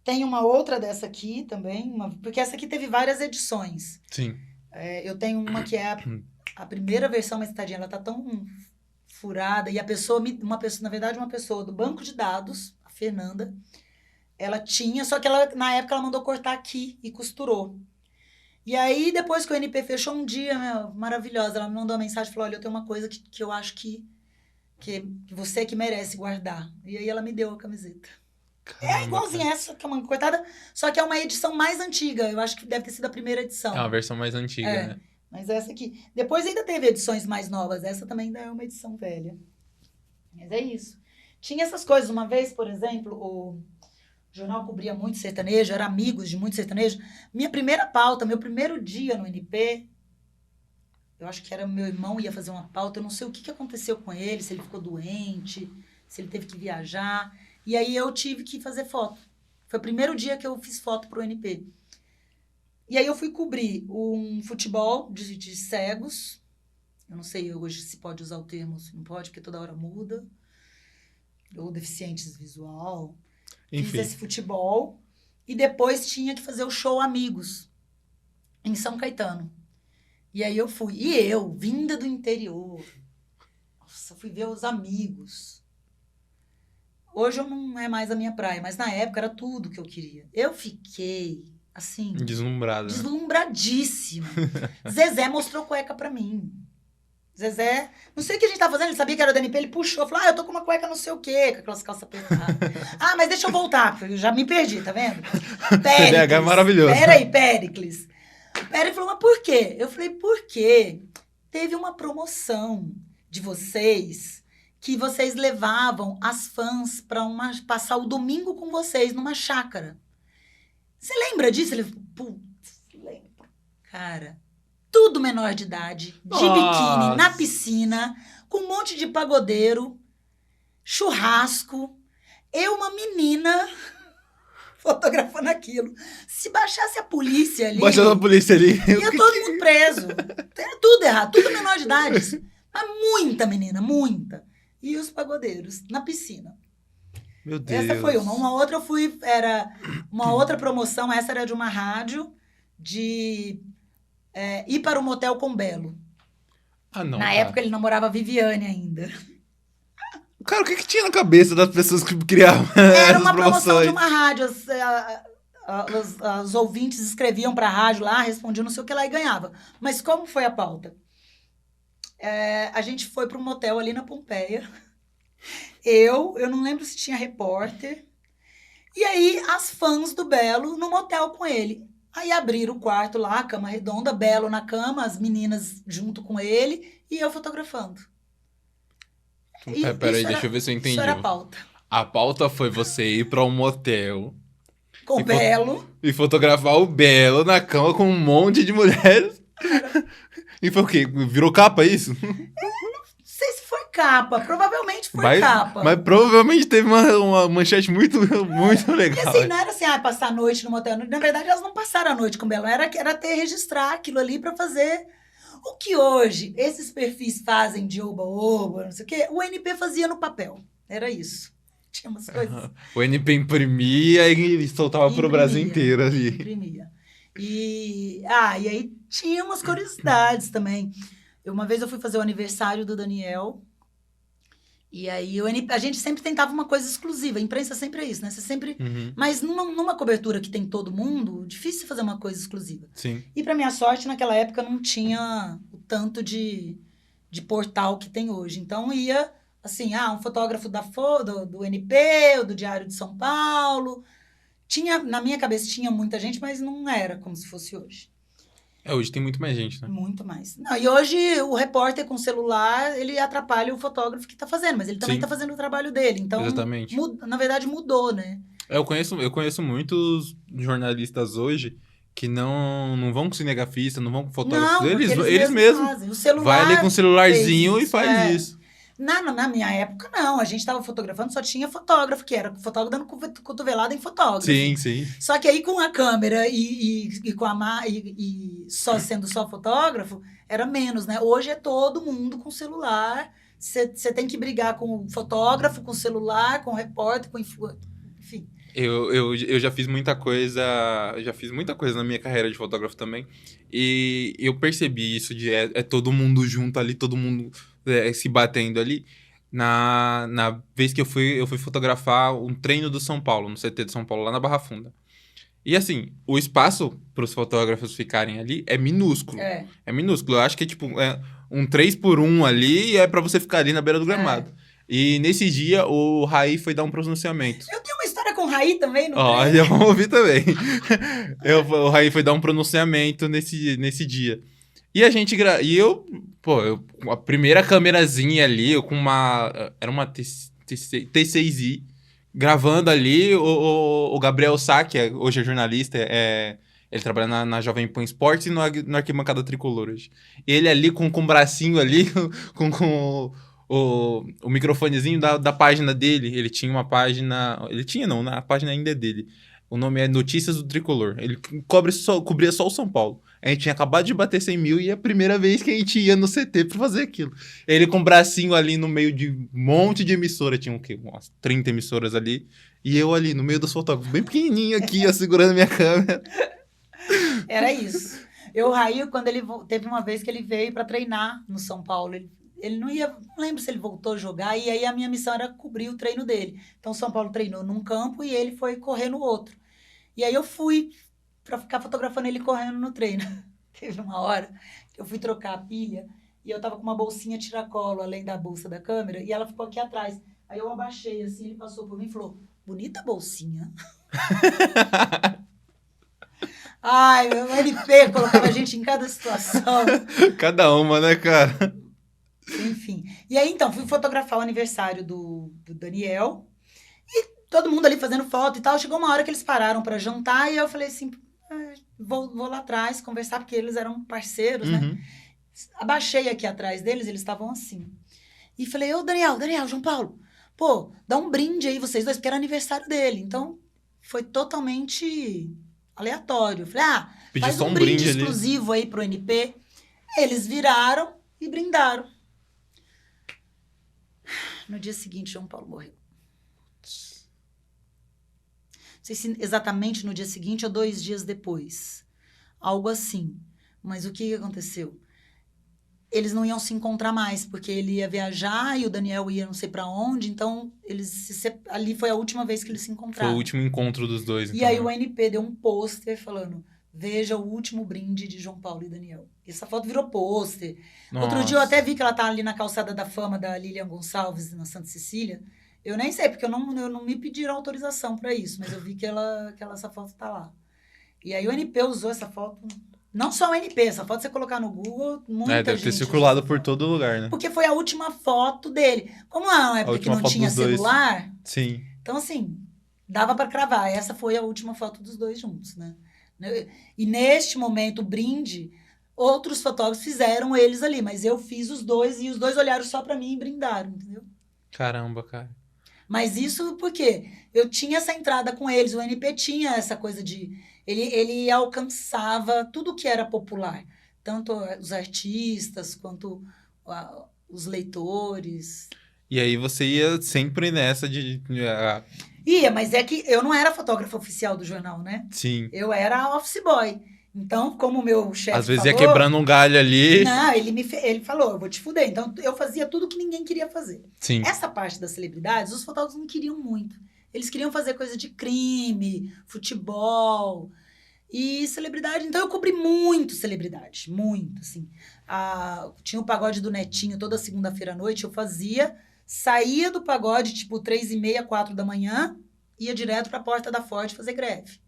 Tenho uma outra dessa aqui também. Porque essa aqui teve várias edições. Sim. Eu tenho uma que é a primeira versão, mas tadinha, ela tá tão furada. E uma pessoa, na verdade, uma pessoa do banco de dados, a Fernanda, ela tinha, só que ela, na época ela mandou cortar aqui e costurou. E aí, depois que o NP fechou um dia, maravilhosa, ela me mandou uma mensagem e falou, olha, eu tenho uma coisa que eu acho que você que merece guardar. E aí ela me deu a camiseta. Caramba, É igualzinha essa, que é uma cortada, só que é uma edição mais antiga. Eu acho que deve ter sido a primeira edição. É uma versão mais antiga, né? Mas essa aqui. Depois ainda teve edições mais novas. Essa também ainda é uma edição velha. Mas é isso. Tinha essas coisas. Uma vez, por exemplo, o jornal cobria muito sertanejo, era amigos de muito sertanejo. Minha primeira pauta, meu primeiro dia no NP, eu acho que era meu irmão ia fazer uma pauta, eu não sei o que aconteceu com ele, se ele ficou doente, se ele teve que viajar. E aí eu tive que fazer foto. Foi o primeiro dia que eu fiz foto pro NP. E aí eu fui cobrir um futebol de cegos. Eu não sei hoje se pode usar o termo, se não pode, porque toda hora muda. Ou deficientes visual. Enfim. Fiz esse futebol. E depois tinha que fazer o show Amigos, em São Caetano. E aí eu fui. E eu, vinda do interior. Nossa, fui ver os Amigos. Hoje eu não é mais a minha praia, mas na época era tudo que eu queria. Eu fiquei, assim... Deslumbrada. Deslumbradíssima. Zezé mostrou cueca pra mim. Zezé, não sei o que a gente tava fazendo, ele sabia que era o DNP, ele puxou, falou, eu tô com uma cueca não sei o quê, com aquelas calças apertadas. Mas deixa eu voltar, porque eu já me perdi, tá vendo? TDAH é maravilhoso. Peraí, Péricles. O Péricles falou, mas por quê? Eu falei, porque teve uma promoção de vocês que vocês levavam as fãs pra passar o domingo com vocês numa chácara. Você lembra disso? Ele falou, putz, lembro. Cara, tudo menor de idade, de biquíni, na piscina, com um monte de pagodeiro, churrasco, eu, uma menina, fotografando aquilo. Se baixasse a polícia ali... Baixando a polícia ali. Ia todo mundo preso. Era tudo errado, tudo menor de idade. Mas muita menina, muita. E os pagodeiros, na piscina. Meu Deus. Essa foi uma. Uma outra eu fui... Era uma outra promoção, essa era de uma rádio, de... ir para o motel com Belo. Ah, não. Na época ele namorava a Viviane ainda. Cara, o que tinha na cabeça das pessoas que criavam Era uma essas promoção de promoções? uma rádio. Os ouvintes escreviam para a rádio lá, respondiam não sei o que lá e ganhava. Mas como foi a pauta? A gente foi para um motel ali na Pompeia. Eu não lembro se tinha repórter. E aí as fãs do Belo no motel com ele. Aí abriram o quarto lá, a cama redonda, Belo na cama, as meninas junto com ele e eu fotografando. Peraí, deixa eu ver se eu entendi. Isso era a pauta. A pauta foi você ir pra um motel Com Belo. e fotografar o Belo na cama com um monte de mulheres. E foi o quê? Virou capa isso? Não sei se foi capa, provavelmente foi capa. Mas provavelmente teve uma manchete muito, muito legal. E assim, não era assim, passar a noite no motel. Na verdade, elas não passaram a noite com o Belo. Era registrar aquilo ali pra fazer... O que hoje esses perfis fazem de oba-oba, não sei o quê, o NP fazia no papel. Era isso. Tinha umas coisas... O NP imprimia e soltava pro Brasil inteiro ali. Imprimia. E aí tinha umas curiosidades também. Uma vez eu fui fazer o aniversário do Daniel. E aí a gente sempre tentava uma coisa exclusiva. A imprensa sempre é isso, né? Você sempre... Mas numa cobertura que tem todo mundo, difícil fazer uma coisa exclusiva. Sim. E para minha sorte, naquela época não tinha o tanto de portal que tem hoje. Então ia, assim, um fotógrafo do NP, ou do Diário de São Paulo, Na minha cabeça tinha muita gente, mas não era como se fosse hoje. Hoje tem muito mais gente, né? Muito mais. Não, e hoje o repórter com celular, ele atrapalha o fotógrafo que está fazendo, mas ele também Sim. está fazendo o trabalho dele. Então, Exatamente. Na verdade, mudou, né? Eu conheço muitos jornalistas hoje que não vão com cinegrafista, não vão com fotógrafo. Não, porque Eles mesmos fazem. O celular vai ali com o celularzinho fez e isso, faz isso. Na minha época, não. A gente estava fotografando, só tinha fotógrafo, que era fotógrafo dando cotovelada em fotógrafo. Sim, sim. Só que aí com a câmera e com e só sendo só fotógrafo, era menos, né? Hoje é todo mundo com celular. Você tem que brigar com o fotógrafo, com o celular, com o repórter, com enfim. Eu já fiz muita coisa, na minha carreira de fotógrafo também. E eu percebi isso de todo mundo junto ali, todo mundo se batendo ali. Na vez que eu fui fotografar um treino do São Paulo, no CT de São Paulo, lá na Barra Funda. E assim, o espaço para os fotógrafos ficarem ali é minúsculo. É minúsculo. Eu acho que é tipo um 3x1 ali e é para você ficar ali na beira do gramado. E nesse dia, o Raí foi dar um pronunciamento. Eu tenho uma história com o Raí também, não já vamos ouvir também. O Raí foi dar um pronunciamento nesse dia. E a gente... a primeira câmerazinha ali, eu com uma... Era uma T6i, gravando ali. O Gabriel Sá, que hoje é jornalista, ele trabalha na Jovem Pan Esportes e no Arquibancada Tricolor hoje. Ele ali com o bracinho ali, com o microfonezinho da página dele. Ele tinha uma página... Ele tinha, não, a página ainda é dele. O nome é Notícias do Tricolor. Ele cobria só o São Paulo. A gente tinha acabado de bater 100 mil e é a primeira vez que a gente ia no CT pra fazer aquilo. Ele com o bracinho ali no meio de um monte de emissora. Tinha o quê? Umas 30 emissoras ali. E eu ali no meio dos fotógrafos, bem pequenininho aqui, segurando minha câmera. Era isso. O Raí, quando ele teve uma vez que ele veio pra treinar no São Paulo, ele não ia, não lembro se ele voltou a jogar, e aí a minha missão era cobrir o treino dele. Então, o São Paulo treinou num campo e ele foi correr no outro. E aí eu fui pra ficar fotografando ele correndo no treino. Teve uma hora que eu fui trocar a pilha e eu tava com uma bolsinha tiracolo, além da bolsa da câmera, e ela ficou aqui atrás. Aí eu abaixei assim, ele passou por mim e falou, bonita bolsinha. Ai, meu NP colocava a gente em cada situação. Cada uma, né, cara? Enfim. E aí, então, fui fotografar o aniversário do Daniel. E todo mundo ali fazendo foto e tal. Chegou uma hora que eles pararam para jantar. E eu falei assim, vou lá atrás conversar, porque eles eram parceiros, né? Abaixei aqui atrás deles, eles estavam assim. E falei, ô Daniel, João Paulo, pô, dá um brinde aí vocês dois, porque era aniversário dele. Então, foi totalmente aleatório. Eu falei, pedi faz só um brinde ali. exclusivo aí pro NP. Eles viraram e brindaram. No dia seguinte, João Paulo morreu. Não sei se exatamente no dia seguinte ou 2 dias depois. Algo assim. Mas o que aconteceu? Eles não iam se encontrar mais, porque ele ia viajar e o Daniel ia não sei pra onde. Então, ali foi a última vez que eles se encontraram. Foi o último encontro dos dois. E aí o ANP deu um pôster falando... Veja o último brinde de João Paulo e Daniel. Essa foto virou pôster. Outro dia eu até vi que ela tá ali na calçada da fama da Lilian Gonçalves, na Santa Cecília. Eu nem sei, porque eu não me pediram autorização para isso, mas eu vi que essa foto tá lá. E aí o NP usou essa foto... Não só o NP, essa foto você colocar no Google, muita gente... Deve ter circulado por todo lugar, né? Porque foi a última foto dele. Como é uma época que não tinha celular... Sim. Então, assim, dava para cravar. Essa foi a última foto dos dois juntos, né? E neste momento, o brinde, outros fotógrafos fizeram eles ali, mas eu fiz os dois e os dois olharam só pra mim e brindaram, entendeu? Caramba, cara. Mas isso porque eu tinha essa entrada com eles, o NP tinha essa coisa de... Ele alcançava tudo que era popular, tanto os artistas quanto os leitores. E aí você ia sempre nessa de... Ia, mas é que eu não era fotógrafa oficial do jornal, né? Sim. Eu era office boy. Então, como o meu chefe às vezes falou, ia quebrando um galho ali. Não, ele falou, eu vou te fuder. Então, eu fazia tudo que ninguém queria fazer. Sim. Essa parte das celebridades, os fotógrafos não queriam muito. Eles queriam fazer coisa de crime, futebol e celebridade. Então, eu cobri muito celebridade. Muito, assim. Tinha o pagode do Netinho toda segunda-feira à noite. Eu fazia... Saía do pagode, tipo, 3h30, 4 da manhã, ia direto para a porta da Ford fazer greve.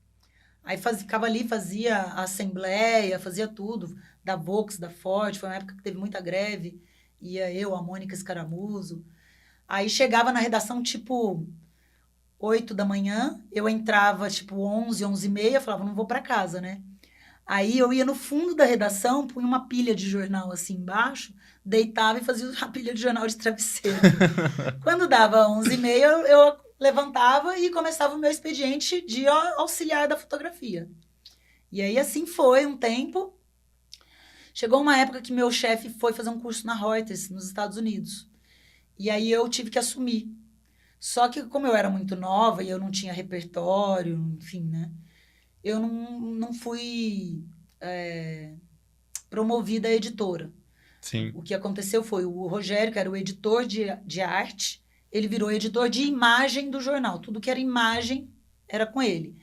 Aí ficava ali, fazia a assembleia, fazia tudo, da Volks, da Ford, foi uma época que teve muita greve, ia eu, a Mônica Escaramuzo. Aí chegava na redação, tipo, 8 da manhã, eu entrava, tipo, 11, 11h30, falava, não vou para casa, né? Aí eu ia no fundo da redação, punha uma pilha de jornal assim embaixo, deitava e fazia a pilha de jornal de travesseiro. Quando dava 11h30, eu levantava e começava o meu expediente de auxiliar da fotografia. E aí assim foi um tempo. Chegou uma época que meu chefe foi fazer um curso na Reuters, nos Estados Unidos. E aí eu tive que assumir. Só que como eu era muito nova e eu não tinha repertório, enfim, né? Eu não fui promovida a editora. Sim. O que aconteceu foi o Rogério, que era o editor de arte, ele virou editor de imagem do jornal. Tudo que era imagem era com ele.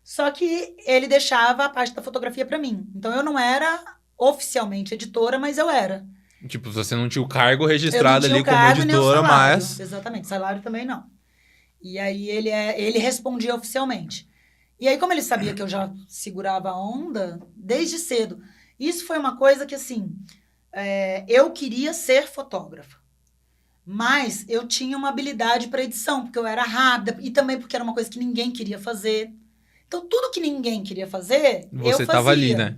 Só que ele deixava a parte da fotografia para mim. Então eu não era oficialmente editora, mas eu era. Tipo, você não tinha o cargo registrado ali como cargo, editora, nem o salário. mas... Exatamente, salário também não. E aí ele respondia oficialmente. E aí, como ele sabia que eu já segurava a onda, desde cedo. Isso foi uma coisa que, assim, eu queria ser fotógrafa. Mas eu tinha uma habilidade para edição, porque eu era rápida, e também porque era uma coisa que ninguém queria fazer. Então, tudo que ninguém queria fazer, eu fazia. Você tava ali, né?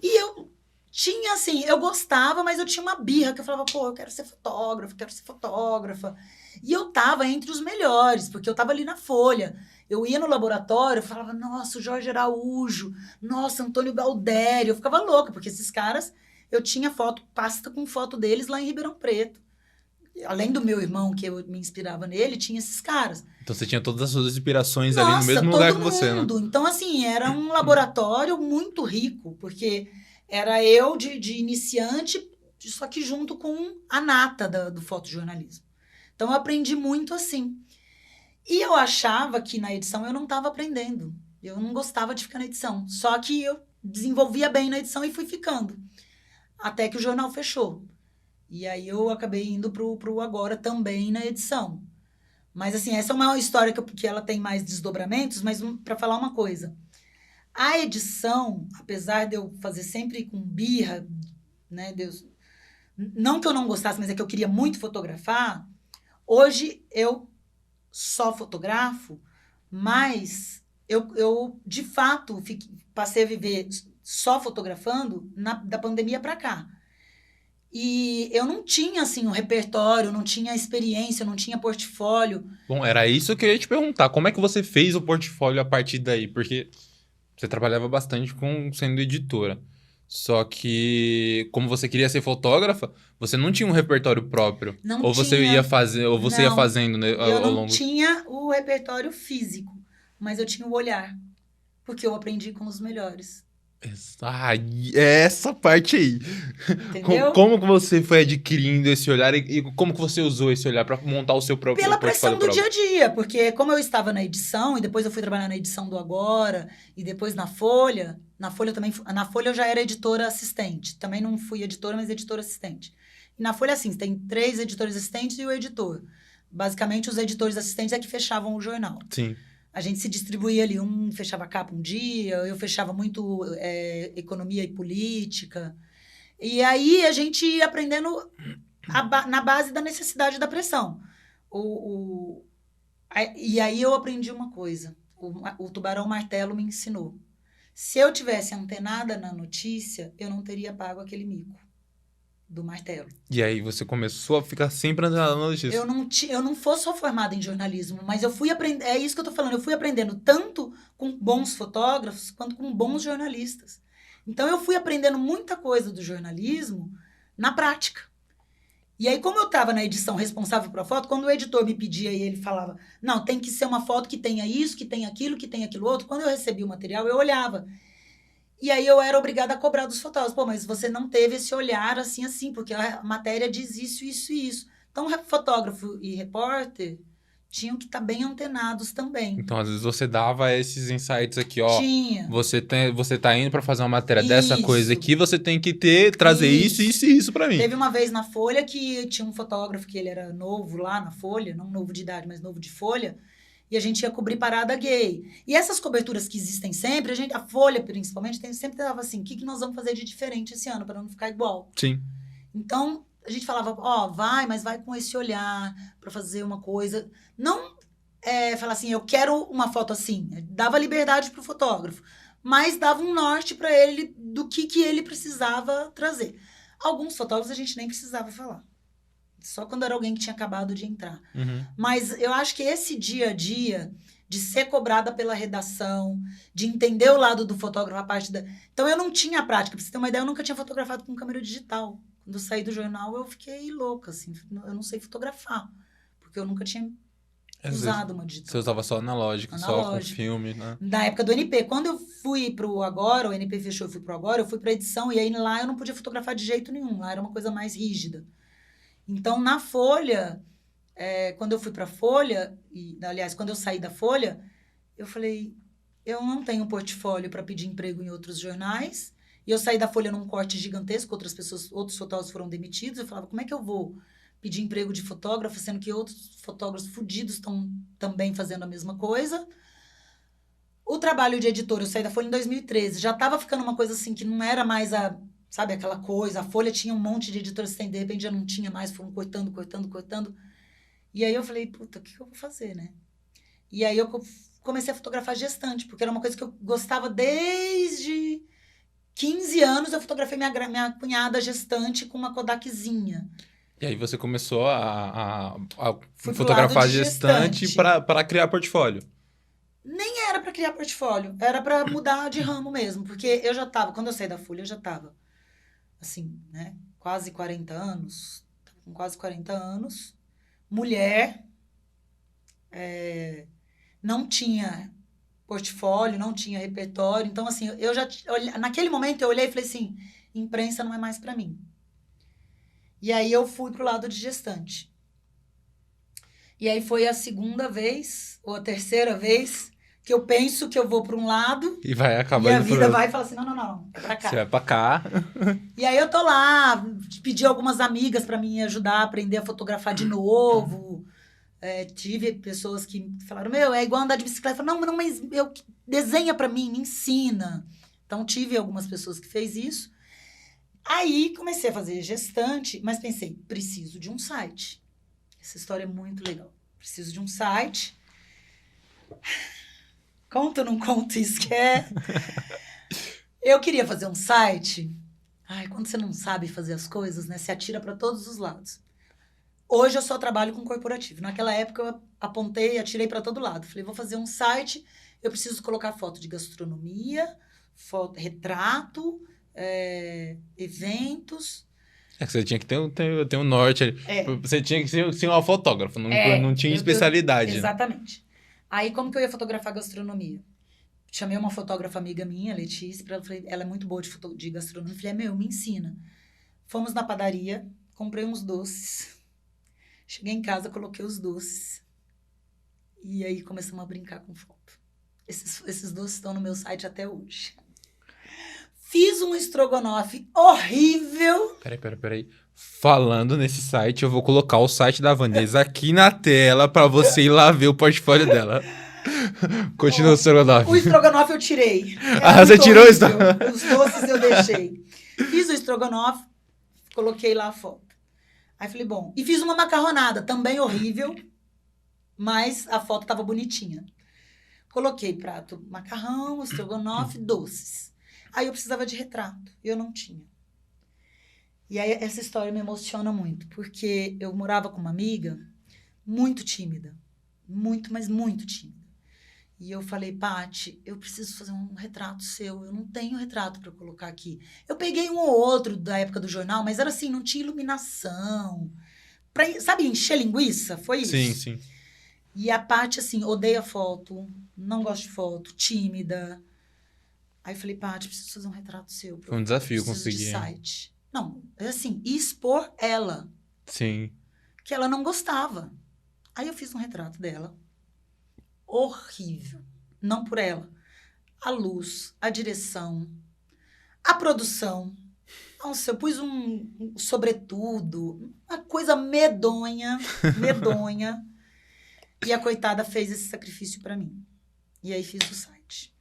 E eu tinha, assim, eu gostava, mas eu tinha uma birra, que eu falava, pô, eu quero ser fotógrafa, quero ser fotógrafa. E eu tava entre os melhores, porque eu tava ali na Folha. Eu ia no laboratório, eu falava, nossa, o Jorge Araújo, nossa, Antônio Galdério. Eu ficava louca, porque esses caras, eu tinha pasta com foto deles lá em Ribeirão Preto. Além do meu irmão, que eu me inspirava nele, tinha esses caras. Então você tinha todas as suas inspirações ali no mesmo lugar que você, né? Então, assim, era um laboratório muito rico, porque era eu de iniciante, só que junto com a nata do fotojornalismo. Então, eu aprendi muito assim. E eu achava que na edição eu não estava aprendendo. Eu não gostava de ficar na edição. Só que eu desenvolvia bem na edição e fui ficando. Até que o jornal fechou. E aí eu acabei indo pro Agora também na edição. Mas assim, essa é uma história que ela tem mais desdobramentos, mas para falar uma coisa. A edição, apesar de eu fazer sempre com birra, né, Deus, não que eu não gostasse, mas é que eu queria muito fotografar, hoje eu só fotografo, mas eu de fato passei a viver só fotografando da pandemia para cá. E eu não tinha, assim, um repertório, não tinha experiência, não tinha portfólio. Bom, era isso que eu ia te perguntar. Como é que você fez o portfólio a partir daí? Porque você trabalhava bastante sendo editora. Só que, como você queria ser fotógrafa, você não tinha um repertório próprio. Não ou você tinha. ia fazer, ou você ia fazendo, né, ao longo. Eu longo. não tinha o repertório físico, mas eu tinha o olhar. Porque eu aprendi com os melhores. Essa parte aí. Entendeu? Como que você foi adquirindo esse olhar e como que você usou esse olhar para montar o seu próprio Pela portfólio pressão do próprio? dia a dia, porque como eu estava na edição, e depois eu fui trabalhar na edição do Agora, e depois na Folha na Folha eu já era editora assistente. Também não fui editora, mas editora assistente. E na Folha, assim, tem 3 editores assistentes e o editor. Basicamente, os editores assistentes é que fechavam o jornal. Sim. A gente se distribuía ali, um fechava a capa um dia, eu fechava muito economia e política. E aí a gente ia aprendendo na base da necessidade da pressão. E aí eu aprendi uma coisa, o Tubarão Martelo me ensinou. Se eu tivesse antenada na notícia, eu não teria pago aquele mico do martelo. E aí você começou a ficar sempre antenada na notícia. Eu não sou formada em jornalismo, mas eu fui aprendendo, é isso que eu tô falando, eu fui aprendendo tanto com bons fotógrafos quanto com bons jornalistas. Então eu fui aprendendo muita coisa do jornalismo na prática. E aí, como eu estava na edição responsável por a foto, quando o editor me pedia e ele falava, não, tem que ser uma foto que tenha isso, que tenha aquilo outro, quando eu recebia o material, eu olhava. E aí eu era obrigada a cobrar dos fotógrafos. Pô, mas você não teve esse olhar assim, porque a matéria diz isso, isso e isso. Então, fotógrafo e repórter tinham que estar bem antenados também. Então, às vezes você dava esses insights aqui, ó. Tinha. Você tá indo para fazer uma matéria dessa coisa aqui, você tem que trazer isso e isso para mim. Teve uma vez na Folha que tinha um fotógrafo que ele era novo lá na Folha, não novo de idade, mas novo de folha. E a gente ia cobrir parada gay. E essas coberturas que existem sempre, a Folha, principalmente, sempre dava assim, o que nós vamos fazer de diferente esse ano, para não ficar igual? Sim. Então, a gente falava, mas vai com esse olhar para fazer uma coisa. Não falar assim, eu quero uma foto assim. Dava liberdade pro fotógrafo, mas dava um norte para ele do que ele precisava trazer. Alguns fotógrafos a gente nem precisava falar. Só quando era alguém que tinha acabado de entrar. Uhum. Mas eu acho que esse dia a dia de ser cobrada pela redação, de entender o lado do fotógrafo, a parte da... Então, eu não tinha prática. Pra você ter uma ideia, eu nunca tinha fotografado com câmera digital. Quando eu saí do jornal, eu fiquei louca, assim. Eu não sei fotografar, porque eu nunca tinha usado uma digital. Você usava só analógico, só com filme, né? Na época do NP. Quando eu fui pro Agora, o NP fechou, eu fui pro Agora, eu fui pra edição, e aí lá eu não podia fotografar de jeito nenhum. Lá era uma coisa mais rígida. Então, na Folha, quando eu fui pra Folha, aliás, quando eu saí da Folha, eu falei, eu não tenho portfólio para pedir emprego em outros jornais, e eu saí da Folha num corte gigantesco, outros fotógrafos foram demitidos, eu falava, como é que eu vou pedir emprego de fotógrafo, sendo que outros fotógrafos fudidos estão também fazendo a mesma coisa? O trabalho de editor, eu saí da Folha em 2013, já estava ficando uma coisa assim, que não era mais sabe, aquela coisa, a Folha tinha um monte de editores, de repente já não tinha mais, foram cortando. E aí eu falei, puta, o que eu vou fazer, né? E aí eu comecei a fotografar gestante, porque era uma coisa que eu gostava desde 15 anos, eu fotografei minha cunhada gestante com uma Kodakzinha. E aí você começou a Fui fotografar gestante para criar portfólio. Nem era para criar portfólio, era para mudar de ramo mesmo, porque eu já estava, quando eu saí da Folha, eu já estava, assim, né, quase 40 anos, com quase 40 anos, mulher, não tinha portfólio, não tinha repertório, então, assim, eu já, naquele momento eu olhei e falei assim, imprensa não é mais para mim. E aí eu fui pro lado de gestante. E aí foi a segunda vez, ou a terceira vez, que eu penso que eu vou para um lado e vai acabar e a vida vai e fala assim, não, é para cá. Você vai para cá. E aí eu tô lá, pedi algumas amigas para me ajudar a aprender a fotografar de novo. Tive pessoas que falaram, é igual andar de bicicleta. Eu falei, não, mas desenha para mim, me ensina. Então tive algumas pessoas que fez isso. Aí comecei a fazer gestante, mas pensei, preciso de um site. Essa história é muito legal. Preciso de um site. Conto ou não conto isso que é? Eu queria fazer um site. Ai, quando você não sabe fazer as coisas, né? Você atira para todos os lados. Hoje eu só trabalho com corporativo. Naquela época eu apontei, atirei para todo lado. Falei, vou fazer um site, eu preciso colocar foto de gastronomia, retrato, eventos. Que você tinha que ter um norte ali. Você tinha que ser uma fotógrafa, não tinha especialidade. Exatamente. Aí, como que eu ia fotografar gastronomia? Chamei uma fotógrafa amiga minha, Letícia, ela é muito boa de gastronomia. Falei, me ensina. Fomos na padaria, comprei uns doces. Cheguei em casa, coloquei os doces. E aí começamos a brincar com foto. Esses doces estão no meu site até hoje. Fiz um estrogonofe horrível. Peraí. Falando nesse site, eu vou colocar o site da Vanessa aqui na tela pra você ir lá ver o portfólio dela. Continua o estrogonofe. O estrogonofe eu tirei. Você tirou o estrogonofe? Os doces eu deixei. Fiz o estrogonofe, coloquei lá a foto. Aí falei, bom. E fiz uma macarronada, também horrível, mas a foto tava bonitinha. Coloquei prato, macarrão, estrogonofe, doces. Aí eu precisava de retrato, e eu não tinha. E aí essa história me emociona muito, porque eu morava com uma amiga muito tímida. Muito, mas muito tímida. E eu falei, Paty, eu preciso fazer um retrato seu, eu não tenho retrato para colocar aqui. Eu peguei um ou outro da época do jornal, mas era assim, não tinha iluminação. Sabe, encher linguiça? Foi isso? Sim. E a Paty, assim, odeia foto, não gosta de foto, tímida. Aí eu falei, Paty, preciso fazer um retrato seu. Foi um desafio conseguir. De site. Não, assim, expor ela. Sim. Que ela não gostava. Aí eu fiz um retrato dela. Horrível. Não por ela. A luz, a direção, a produção. Nossa, eu pus um sobretudo, uma coisa medonha. E a coitada fez esse sacrifício para mim. E aí fiz o site.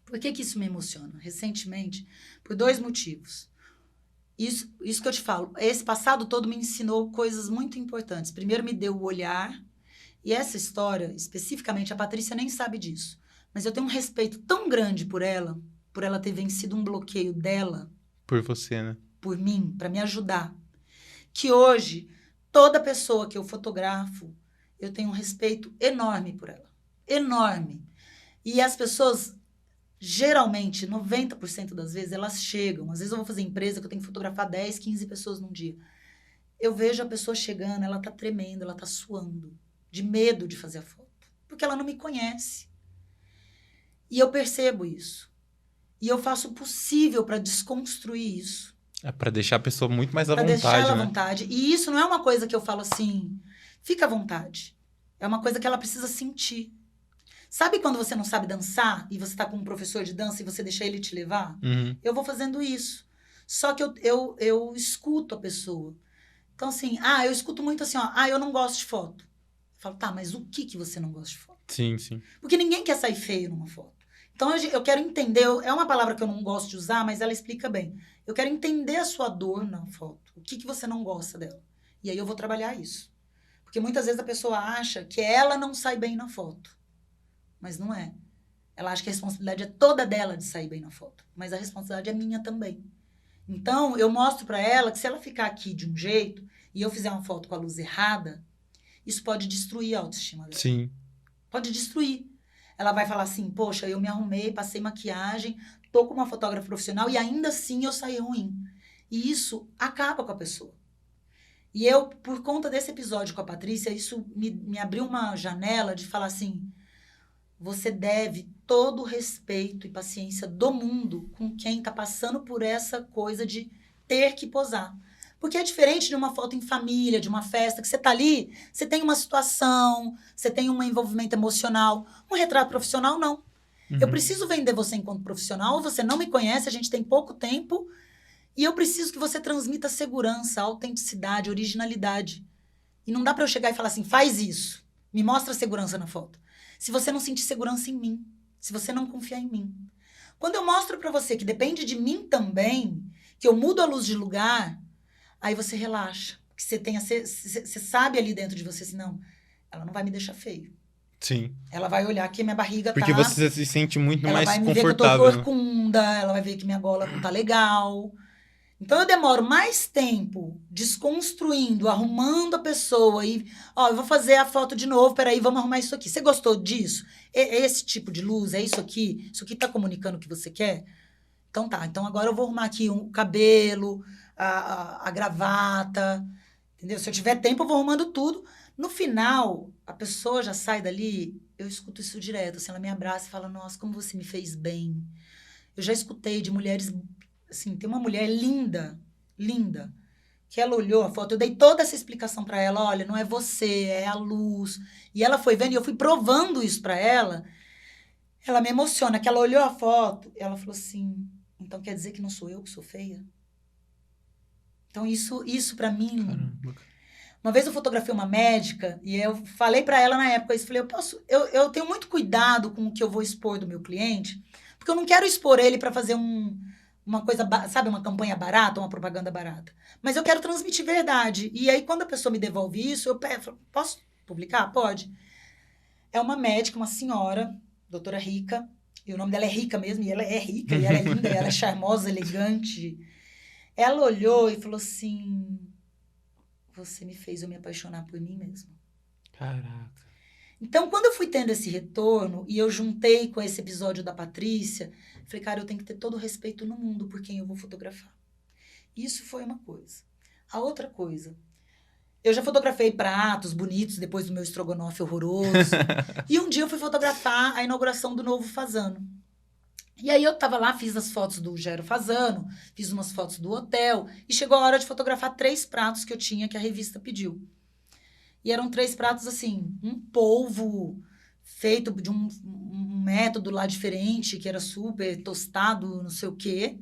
Por que isso me emociona? Recentemente, por 2 motivos. Isso que eu te falo, esse passado todo me ensinou coisas muito importantes. Primeiro, me deu o olhar. E essa história, especificamente, a Patrícia nem sabe disso. Mas eu tenho um respeito tão grande por ela ter vencido um bloqueio dela, Por você, né? por mim, para me ajudar, que hoje, toda pessoa que eu fotografo, eu tenho um respeito enorme por ela. Enorme. E as pessoas, geralmente, 90% das vezes, elas chegam. Às vezes eu vou fazer empresa que eu tenho que fotografar 10, 15 pessoas num dia. Eu vejo a pessoa chegando, ela tá tremendo, ela tá suando, de medo de fazer a foto. Porque ela não me conhece. E eu percebo isso. E eu faço o possível para desconstruir isso. É pra deixar a pessoa muito mais à Para deixar ela à vontade, né? vontade. E isso não é uma coisa que eu falo assim, fica à vontade. É uma coisa que ela precisa sentir. Sabe quando você não sabe dançar e você tá com um professor de dança e você deixa ele te levar? Uhum. Eu vou fazendo isso. Só que eu escuto a pessoa. Então, assim, eu escuto muito assim, ó, eu não gosto de foto. Eu falo, tá, mas o que você não gosta de foto? Sim, sim. Porque ninguém quer sair feio numa foto. Então, eu quero entender, é uma palavra que eu não gosto de usar, mas ela explica bem. Eu quero entender a sua dor na foto. O que você não gosta dela? E aí eu vou trabalhar isso. Porque muitas vezes a pessoa acha que ela não sai bem na foto. Mas não é. Ela acha que a responsabilidade é toda dela de sair bem na foto. Mas a responsabilidade é minha também. Então, eu mostro para ela que se ela ficar aqui de um jeito e eu fizer uma foto com a luz errada, isso pode destruir a autoestima dela. Sim. Pode destruir. Ela vai falar assim, poxa, eu me arrumei, passei maquiagem, tô com uma fotógrafa profissional e ainda assim eu saí ruim. E isso acaba com a pessoa. E eu, por conta desse episódio com a Patrícia, isso me abriu uma janela de falar assim, você deve todo o respeito e paciência do mundo com quem está passando por essa coisa de ter que posar. Porque é diferente de uma foto em família, de uma festa, que você está ali, você tem uma situação, você tem um envolvimento emocional. Um retrato profissional, não. Uhum. Eu preciso vender você enquanto profissional, você não me conhece, a gente tem pouco tempo, e eu preciso que você transmita segurança, autenticidade, originalidade. E não dá para eu chegar e falar assim, faz isso, me mostra a segurança na foto. Se você não sentir segurança em mim, se você não confiar em mim. Quando eu mostro para você que depende de mim também, que eu mudo a luz de lugar, aí você relaxa. Que você sabe ali dentro de você assim, não, ela não vai me deixar feio. Sim. Ela vai olhar que minha barriga Porque você se sente muito ela mais vai me ver que eu tô confortável, né? corcunda, ela vai ver que minha gola não tá legal. Então eu demoro mais tempo desconstruindo, arrumando a pessoa e, eu vou fazer a foto de novo, peraí, vamos arrumar isso aqui. Você gostou disso? Esse tipo de luz, é isso aqui? Isso aqui tá comunicando o que você quer? Então tá, então agora eu vou arrumar aqui o cabelo, a gravata, entendeu? Se eu tiver tempo eu vou arrumando tudo. No final, a pessoa já sai dali, eu escuto isso direto, assim, ela me abraça e fala, nossa, como você me fez bem. Eu já escutei de mulheres, assim, tem uma mulher linda, linda, que ela olhou a foto, eu dei toda essa explicação para ela, olha, não é você, é a luz. E ela foi vendo, e eu fui provando isso para ela. Ela me emociona, que ela olhou a foto, e ela falou assim, então quer dizer que não sou eu que sou feia? Então isso para mim... Caramba. Uma vez eu fotografei uma médica, e eu falei para ela na época, eu falei, eu tenho muito cuidado com o que eu vou expor do meu cliente, porque eu não quero expor ele para fazer uma coisa, sabe, uma campanha barata, uma propaganda barata. Mas eu quero transmitir verdade. E aí, quando a pessoa me devolve isso, eu falo, posso publicar? Pode. É uma médica, uma senhora, doutora Rica, e o nome dela é Rica mesmo, e ela é rica, e ela é linda, e ela é charmosa, elegante. Ela olhou e falou assim, você me fez eu me apaixonar por mim mesma. Caraca. Então, quando eu fui tendo esse retorno, e eu juntei com esse episódio da Patrícia, falei, cara, eu tenho que ter todo o respeito no mundo por quem eu vou fotografar. Isso foi uma coisa. A outra coisa, eu já fotografei pratos bonitos depois do meu estrogonofe horroroso. E um dia eu fui fotografar a inauguração do novo Fasano. E aí eu tava lá, fiz as fotos do Gero Fasano, fiz umas fotos do hotel, e chegou a hora de fotografar 3 pratos que eu tinha, que a revista pediu. E eram 3 pratos, assim, um polvo feito de um método lá diferente, que era super tostado, não sei o quê.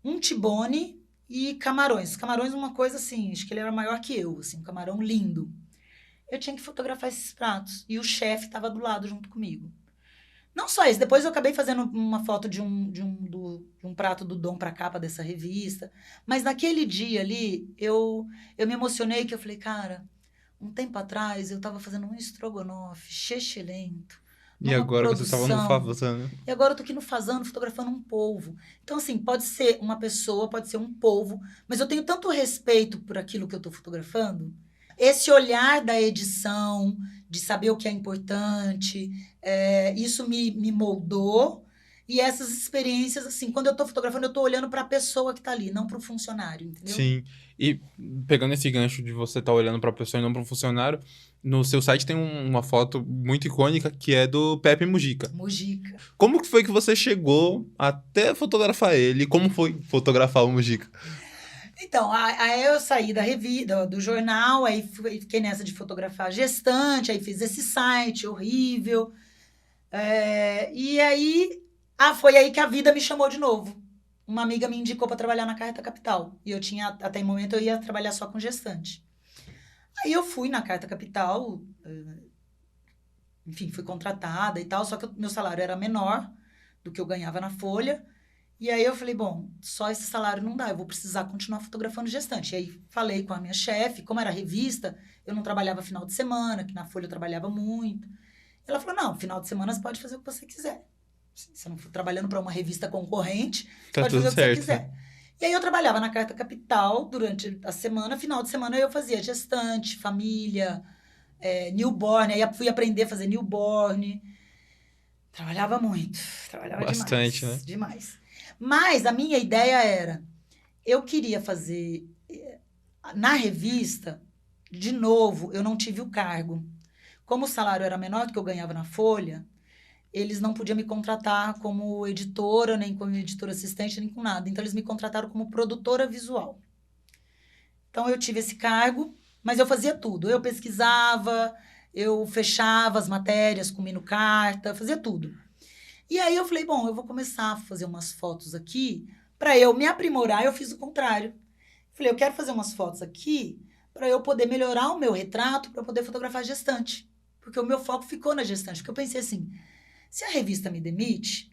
Um tibone e camarões. Camarões uma coisa assim, acho que ele era maior que eu, assim, um camarão lindo. eu tinha que fotografar esses pratos. E o chefe estava do lado junto comigo. Não só isso, depois eu acabei fazendo uma foto de um prato do Dom para a capa dessa revista. Mas naquele dia ali, eu me emocionei, que eu falei, cara, um tempo atrás eu estava fazendo um estrogonofe chechelento, E numa agora você estava no produção. Fazano. E agora eu tô aqui no Fazano fotografando um polvo. Então, assim, pode ser uma pessoa, pode ser um polvo, mas eu tenho tanto respeito por aquilo que eu tô fotografando. Esse olhar da edição, de saber o que é importante, isso me moldou. E essas experiências, assim, quando eu tô fotografando, eu tô olhando para a pessoa que tá ali, não para o funcionário, entendeu? Sim. E pegando esse gancho de você estar olhando para a pessoa e não para um funcionário, no seu site tem uma foto muito icônica que é do Pepe Mujica. Mujica. Como que foi que você chegou até fotografar ele? Como foi fotografar o Mujica? Então, aí eu saí da revista, do jornal, aí fiquei nessa de fotografar gestante, aí fiz esse site horrível. E aí, foi aí que a vida me chamou de novo. Uma amiga me indicou para trabalhar na Carta Capital. E eu tinha, até o momento, eu ia trabalhar só com gestante. Aí eu fui na Carta Capital, enfim, fui contratada e tal, só que meu salário era menor do que eu ganhava na Folha. E aí eu falei, bom, só esse salário não dá, eu vou precisar continuar fotografando gestante. E aí falei com a minha chefe, como era revista, eu não trabalhava final de semana, que na Folha eu trabalhava muito. Ela falou, não, final de semana você pode fazer o que você quiser. Se você não for trabalhando para uma revista concorrente, você Tá pode tudo fazer o que certo. você quiser. E aí eu trabalhava na Carta Capital durante a semana, final de semana eu fazia gestante, família, newborn, aí fui aprender a fazer newborn. Trabalhava muito, trabalhava Bastante, demais, né? demais. Mas a minha ideia era, eu queria fazer, na revista, de novo, eu não tive o cargo. Como o salário era menor do que eu ganhava na Folha, eles não podiam me contratar como editora, nem como editora assistente, nem com nada. Então, eles me contrataram como produtora visual. Então, eu tive esse cargo, mas eu fazia tudo. Eu pesquisava, eu fechava as matérias com Minucarta, fazia tudo. E aí, eu falei, bom, eu vou começar a fazer umas fotos aqui, para eu me aprimorar. Eu fiz o contrário. Falei, eu quero fazer umas fotos aqui para eu poder melhorar o meu retrato, para poder fotografar gestante. Porque o meu foco ficou na gestante. Porque eu pensei assim, se a revista me demite,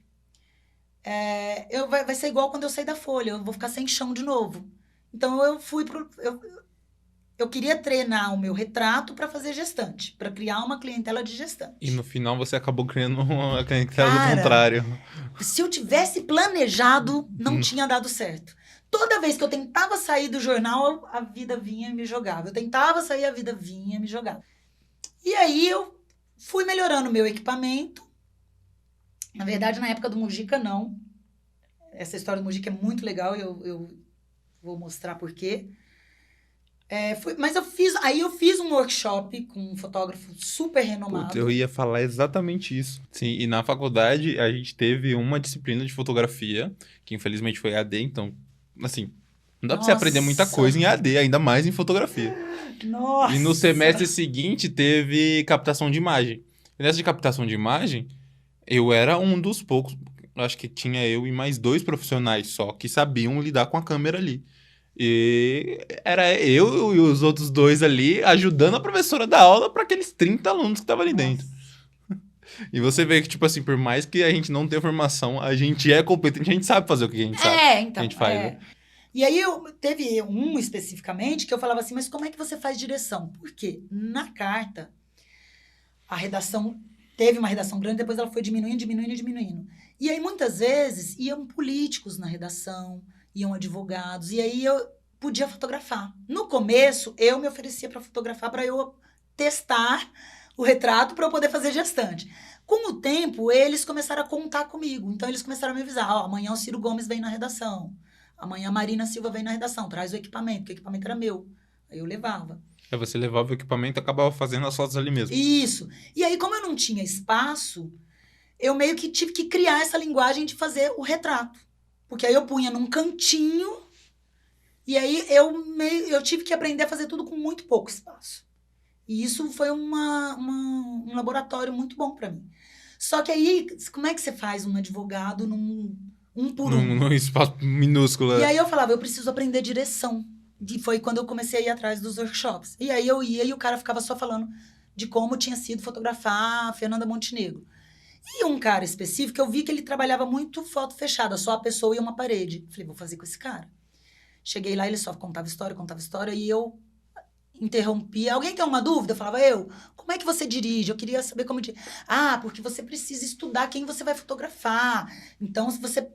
vai ser igual quando eu sair da Folha, eu vou ficar sem chão de novo. Então, eu queria treinar o meu retrato para fazer gestante, para criar uma clientela de E gestante. no final você acabou criando uma clientela do Cara, contrário. se eu tivesse planejado, não tinha dado certo. Toda vez que eu tentava sair do jornal, a vida vinha e me jogava. Eu tentava sair, a vida vinha e me jogava. E aí eu fui melhorando o meu equipamento. Na verdade, na época do Mujica, não. Essa história do Mujica é muito legal, eu vou mostrar por quê. Mas eu fiz um workshop com um fotógrafo super Putz, renomado. eu ia falar exatamente isso. Sim, e na faculdade a gente teve uma disciplina de fotografia, que infelizmente foi AD, então, assim, não dá pra você aprender muita Nossa. coisa em AD, ainda mais em fotografia. Nossa! E no semestre seguinte teve captação de imagem. E nessa de captação de imagem, eu era um dos poucos, acho que tinha eu e mais 2 profissionais só que sabiam lidar com a câmera ali. E era eu e os outros 2 ali ajudando a professora da aula para aqueles 30 alunos que estavam ali dentro. E você vê que, tipo assim, por mais que a gente não tenha formação, a gente é competente, a gente sabe fazer o que a gente sabe. Então. A gente faz, né? E aí teve um especificamente que eu falava assim, mas como é que você faz direção? Porque na carta, a redação teve uma redação grande, depois ela foi diminuindo. E aí, muitas vezes, iam políticos na redação, iam advogados, e aí eu podia fotografar. No começo, eu me oferecia para fotografar, para eu testar o retrato para eu poder fazer gestante. Com o tempo, eles começaram a contar comigo. Então, eles começaram a me avisar, amanhã o Ciro Gomes vem na redação. Amanhã a Marina Silva vem na redação, traz o equipamento, porque o equipamento era meu. Aí eu levava. Aí você levava o equipamento e acabava fazendo as fotos ali mesmo. Isso. E aí, como eu não tinha espaço, eu meio que tive que criar essa linguagem de fazer o retrato. Porque aí eu punha num cantinho, e aí eu tive que aprender a fazer tudo com muito pouco espaço. E isso foi um laboratório muito bom para mim. Só que aí, como é que você faz um advogado num por um? Num espaço minúsculo. E aí eu falava, eu preciso aprender direção. E foi quando eu comecei a ir atrás dos workshops. E aí eu ia e o cara ficava só falando de como tinha sido fotografar a Fernanda Montenegro. E um cara específico, eu vi que ele trabalhava muito foto fechada, só a pessoa e uma parede. Falei, vou fazer com esse cara. Cheguei lá, ele só contava história, e eu interrompia. Alguém tem uma dúvida? Eu falava, como é que você dirige? Eu queria saber como dirigir. Ah, porque você precisa estudar quem você vai fotografar. Então, se você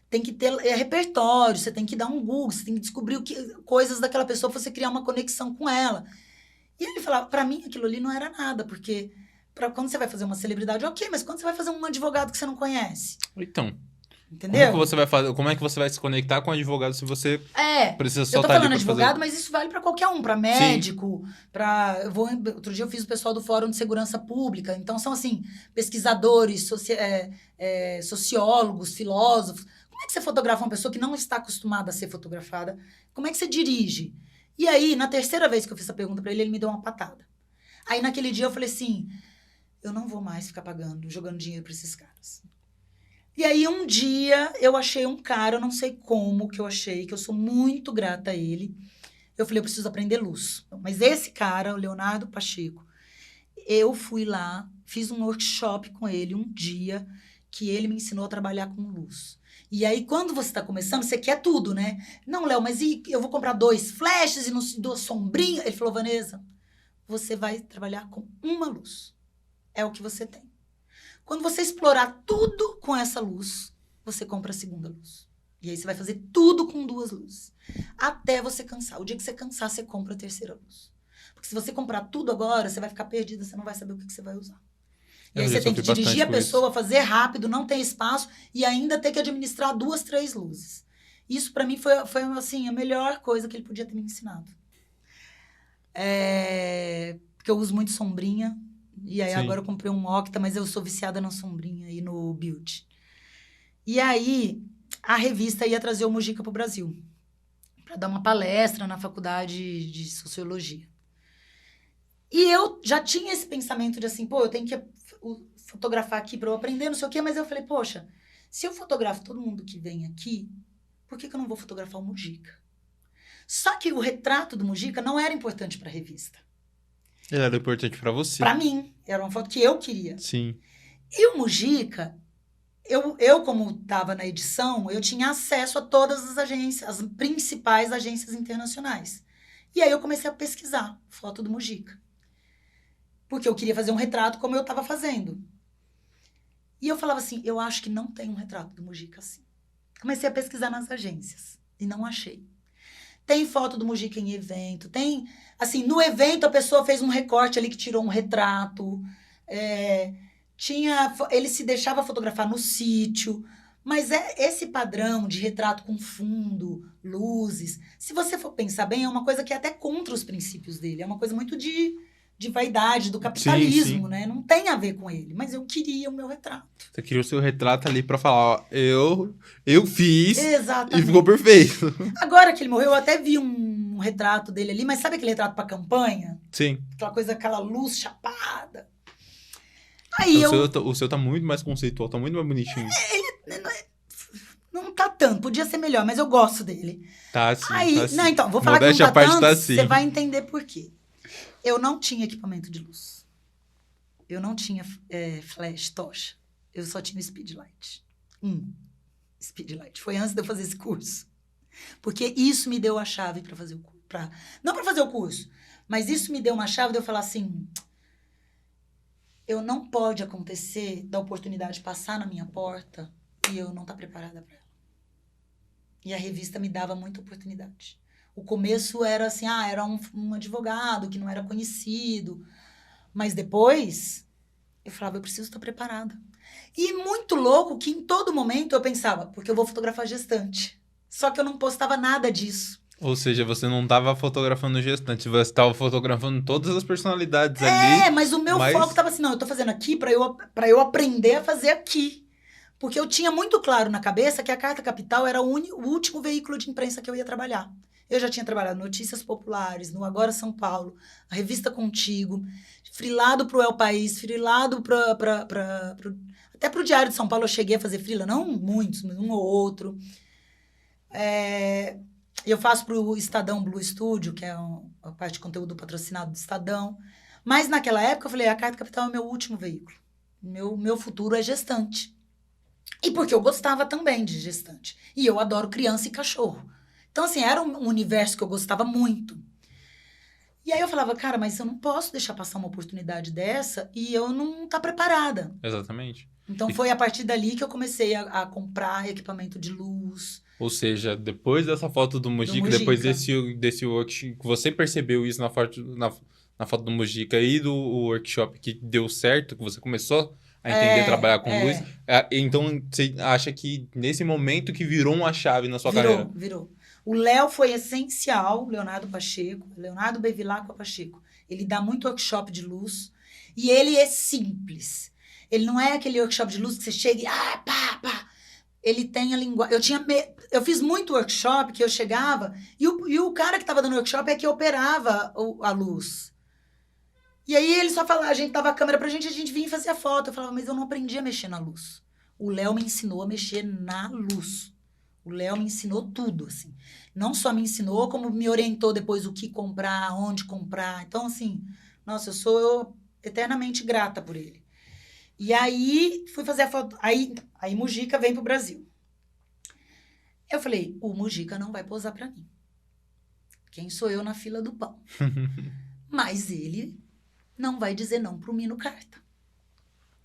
tem que ter repertório, você tem que dar um Google, você tem que descobrir coisas daquela pessoa, pra você criar uma conexão com ela. E ele falava, pra mim, aquilo ali não era nada, porque quando você vai fazer uma celebridade, ok, mas quando você vai fazer um advogado que você não conhece? Então, Entendeu? como é que você vai se conectar com o advogado se você precisa eu tô soltar ali falando pra advogado, fazer... mas isso vale para qualquer um, para médico, outro dia eu fiz o pessoal do Fórum de Segurança Pública, então são assim, pesquisadores, sociólogos, filósofos. Como é que você fotografa uma pessoa que não está acostumada a ser fotografada? Como é que você dirige? E aí, na terceira vez que eu fiz essa pergunta para ele, ele me deu uma patada. Aí naquele dia eu falei assim, eu não vou mais ficar jogando dinheiro para esses caras. E aí, um dia, eu achei um cara, eu não sei como que eu achei, que eu sou muito grata a ele. Eu falei, eu preciso aprender luz. Mas esse cara, o Leonardo Pacheco, eu fui lá, fiz um workshop com ele um dia, que ele me ensinou a trabalhar com luz. E aí, quando você está começando, você quer tudo, né? Não, Léo, mas eu vou comprar 2 flashes e 2 sombrinhas? Ele falou, Vanessa, você vai trabalhar com uma luz. É o que você tem. Quando você explorar tudo com essa luz, você compra a segunda luz. E aí você vai fazer tudo com 2 luzes. Até você cansar. O dia que você cansar, você compra a terceira luz. Porque se você comprar tudo agora, você vai ficar perdida, você não vai saber o que você vai usar. E aí você tem que dirigir a pessoa, fazer rápido, não ter espaço e ainda ter que administrar 2, 3 luzes. Isso para mim foi assim, a melhor coisa que ele podia ter me ensinado. Porque eu uso muito sombrinha. E aí, agora eu comprei um Octa, mas eu sou viciada na sombrinha e no Beauty. E aí, a revista ia trazer o Mujica pro Brasil. Para dar uma palestra na faculdade de Sociologia. E eu já tinha esse pensamento de assim, eu tenho que fotografar aqui para eu aprender, não sei o quê. Mas eu falei, poxa, se eu fotografo todo mundo que vem aqui, por que eu não vou fotografar o Mujica? Só que o retrato do Mujica não era importante para a revista. Ele era importante pra você. Pra mim. Era uma foto que eu queria. Sim. E o Mujica, eu como estava na edição, eu tinha acesso a todas as agências, as principais agências internacionais. E aí eu comecei a pesquisar foto do Mujica. Porque eu queria fazer um retrato como eu estava fazendo. E eu falava assim, eu acho que não tem um retrato do Mujica assim. Comecei a pesquisar nas agências. E não achei. Tem foto do Mujica em evento, tem... Assim, no evento a pessoa fez um recorte ali que tirou um retrato. Ele se deixava fotografar no sítio. Mas esse padrão de retrato com fundo, luzes... Se você for pensar bem, é uma coisa que é até contra os princípios dele. É uma coisa muito de vaidade, do capitalismo, né? Não tem a ver com ele. Mas eu queria o meu retrato. Você queria o seu retrato ali pra falar, ó, eu fiz. Exatamente. E ficou perfeito. Agora que ele morreu, eu até vi um retrato dele ali, mas sabe aquele retrato pra campanha? Sim. Aquela coisa, aquela luz chapada. Aí o seu tá muito mais conceitual, tá muito mais bonitinho. Ele não tá tanto, podia ser melhor, mas eu gosto dele. Tá sim, aí, tá sim. Não, então, vou falar que não tá parte tanto, tá sim. você vai entender por quê. Eu não tinha equipamento de luz. Eu não tinha flash, tocha. Eu só tinha speedlight. Speedlight. Foi antes de eu fazer esse curso. Porque isso me deu a chave para fazer o curso. Não para fazer o curso, mas isso me deu uma chave de eu falar assim, não pode acontecer da oportunidade passar na minha porta e eu não estar preparada para ela. E a revista me dava muita oportunidade. O começo era assim, era um advogado que não era conhecido. Mas depois, eu falava, eu preciso estar preparada. E muito louco que em todo momento eu pensava, porque eu vou fotografar gestante. Só que eu não postava nada disso. Ou seja, você não estava fotografando gestante, você estava fotografando todas as personalidades ali. Mas o meu foco estava assim, não, eu estou fazendo aqui para eu aprender a fazer aqui. Porque eu tinha muito claro na cabeça que a Carta Capital era o último veículo de imprensa que eu ia trabalhar. Eu já tinha trabalhado no Notícias Populares, no Agora São Paulo, a Revista Contigo, frilado para o El País, frilado até para o Diário de São Paulo eu cheguei a fazer frila, não muitos, mas um ou outro. Eu faço pro Estadão Blue Studio, que é a parte de conteúdo patrocinado do Estadão. Mas naquela época eu falei, a Carta Capital é meu último veículo. Meu futuro é gestante. E porque eu gostava também de gestante. E eu adoro criança e cachorro. Então, assim, era um universo que eu gostava muito. E aí eu falava, cara, mas eu não posso deixar passar uma oportunidade dessa e eu não tá preparada. Exatamente. Então, foi a partir dali que eu comecei a comprar equipamento de luz. Ou seja, depois dessa foto do Mujica, Mujica. depois desse workshop, você percebeu isso na foto do Mujica e do workshop que deu certo, que você começou a entender trabalhar com luz. Então, você acha que nesse momento que virou uma chave na sua carreira? Virou. O Léo foi essencial, Leonardo Bevilacqua Pacheco. Ele dá muito workshop de luz e ele é simples. Ele não é aquele workshop de luz que você chega e pá. Ele tem a linguagem. Eu fiz muito workshop que eu chegava e o cara que estava dando workshop é que operava a luz. E aí ele só falava, a gente dava a câmera pra gente, a gente vinha e fazia foto. Eu falava, mas eu não aprendi a mexer na luz. O Léo me ensinou a mexer na luz. O Léo me ensinou tudo, assim. Não só me ensinou, como me orientou depois o que comprar, onde comprar. Então, assim, nossa, eu sou eternamente grata por ele. E aí, fui fazer a foto. Aí Mujica vem pro Brasil. Eu falei, o Mujica não vai posar pra mim. Quem sou eu na fila do pão? Mas ele não vai dizer não pro Mino Carta.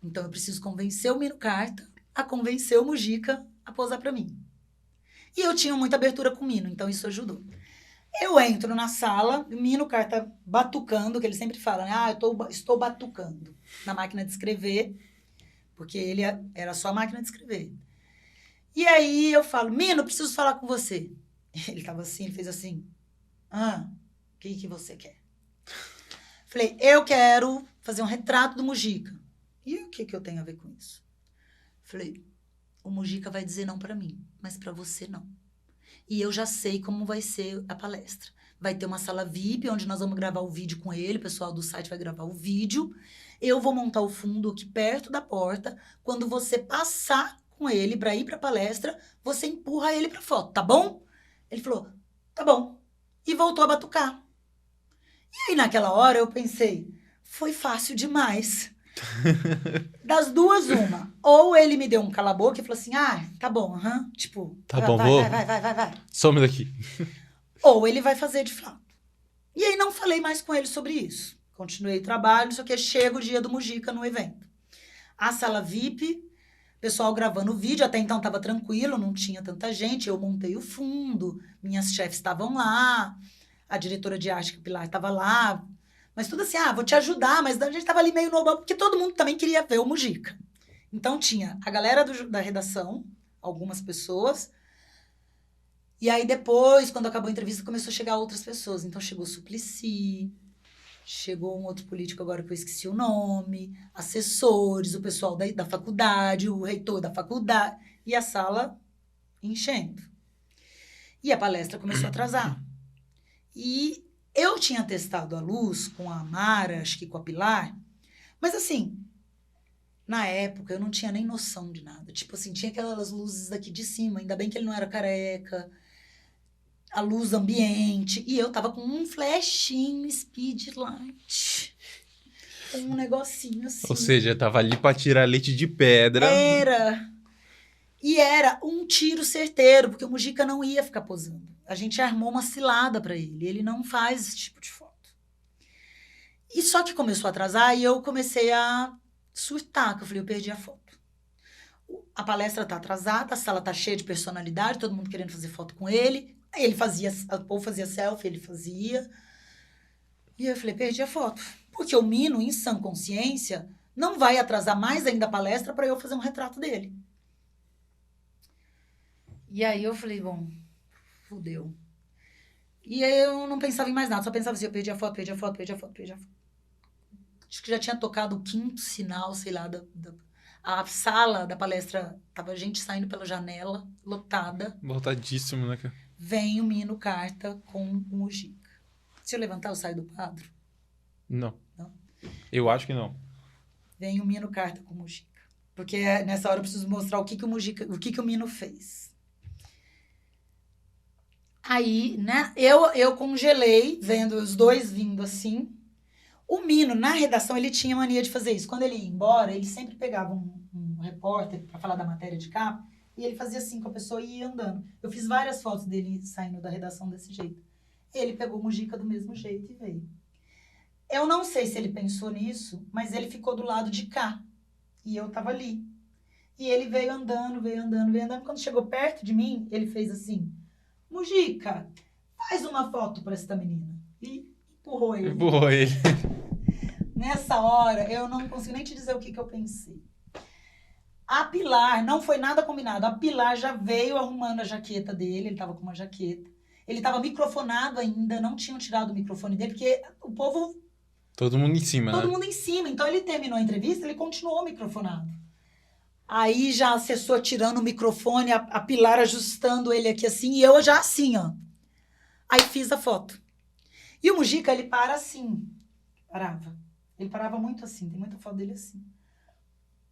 Então, eu preciso convencer o Mino Carta a convencer o Mujica a posar pra mim. E eu tinha muita abertura com o Mino, então isso ajudou. Eu entro na sala, o Mino Carta batucando, que ele sempre fala, né? Estou batucando na máquina de escrever, porque ele era só a máquina de escrever. E aí eu falo, Mino, preciso falar com você. Ele tava assim, ele fez assim, o que você quer? Falei, eu quero fazer um retrato do Mujica. E o que eu tenho a ver com isso? Falei, o Mujica vai dizer não pra mim, mas pra você não. E eu já sei como vai ser a palestra. Vai ter uma sala VIP, onde nós vamos gravar o vídeo com ele, o pessoal do site vai gravar o vídeo. Eu vou montar o fundo aqui perto da porta. Quando você passar com ele pra ir pra palestra, você empurra ele pra foto, tá bom? Ele falou, tá bom. E voltou a batucar. E aí, naquela hora, eu pensei, foi fácil demais. Das duas, uma. Ou ele me deu um cala-boca e falou assim, tá bom, tipo... Tá bom, vai. Some daqui. Ou ele vai fazer de fato. E aí não falei mais com ele sobre isso. Continuei o trabalho, só que chega o dia do Mujica no evento. A sala VIP, pessoal gravando o vídeo, até então estava tranquilo, não tinha tanta gente, eu montei o fundo, minhas chefes estavam lá, a diretora de arte, Pilar, estava lá, mas tudo assim, vou te ajudar, mas a gente estava ali meio no oba, porque todo mundo também queria ver o Mujica. Então tinha a galera da redação, algumas pessoas, e aí depois, quando acabou a entrevista, começou a chegar outras pessoas. Então chegou o Suplicy, chegou um outro político agora que eu esqueci o nome, assessores, o pessoal da faculdade, o reitor da faculdade, e a sala enchendo. E a palestra começou a atrasar. E eu tinha testado a luz com a Amara, acho que com a Pilar, mas assim, na época eu não tinha nem noção de nada. Tipo assim, tinha aquelas luzes daqui de cima, ainda bem que ele não era careca, a luz ambiente, e eu tava com um flashinho speedlight, um negocinho assim. Ou seja, tava ali pra tirar leite de pedra. E era um tiro certeiro, porque o Mujica não ia ficar posando. A gente armou uma cilada pra ele, ele não faz esse tipo de foto. E só que começou a atrasar e eu comecei a surtar, que eu falei, eu perdi a foto. A palestra tá atrasada, a sala tá cheia de personalidade, todo mundo querendo fazer foto com ele. Ele fazia, o povo fazia selfie, ele fazia. E eu falei, perdi a foto. Porque o Mino, em sã consciência, não vai atrasar mais ainda a palestra para eu fazer um retrato dele. E aí eu falei, bom, fudeu. E aí eu não pensava em mais nada, só pensava assim, eu perdi a foto. Acho que já tinha tocado o 5º sinal, sei lá, a sala da palestra, tava gente saindo pela janela, lotada. Lotadíssimo, né, cara? Vem o Mino Carta com o Mujica. Se eu levantar, eu saio do quadro? Não. Não? Eu acho que não. Vem o Mino Carta com o Mujica. Porque nessa hora eu preciso mostrar o que o Mino fez. Aí, né, eu congelei, vendo os dois vindo assim. O Mino, na redação, ele tinha mania de fazer isso. Quando ele ia embora, ele sempre pegava um repórter para falar da matéria de capa, e ele fazia assim com a pessoa e ia andando. Eu fiz várias fotos dele saindo da redação desse jeito. Ele pegou o Mujica do mesmo jeito e veio. Eu não sei se ele pensou nisso, mas ele ficou do lado de cá. E eu tava ali. E ele veio andando, veio andando, veio andando. Quando chegou perto de mim, ele fez assim: Mujica, faz uma foto para esta menina. E empurrou ele. Empurrou ele. Nessa hora, eu não consigo nem te dizer o que eu pensei. A Pilar, não foi nada combinado. A Pilar já veio arrumando a jaqueta dele, ele tava com uma jaqueta. Ele tava microfonado ainda, não tinham tirado o microfone dele, porque o povo, Todo mundo em cima, todo né? mundo em cima. Então ele terminou a entrevista, ele continuou microfonado. Aí já a assessor tirando o microfone, a Pilar ajustando ele aqui assim, e eu já assim, ó. Aí fiz a foto. E o Mujica, ele para assim. Parava. Ele parava muito assim, tem muita foto dele assim.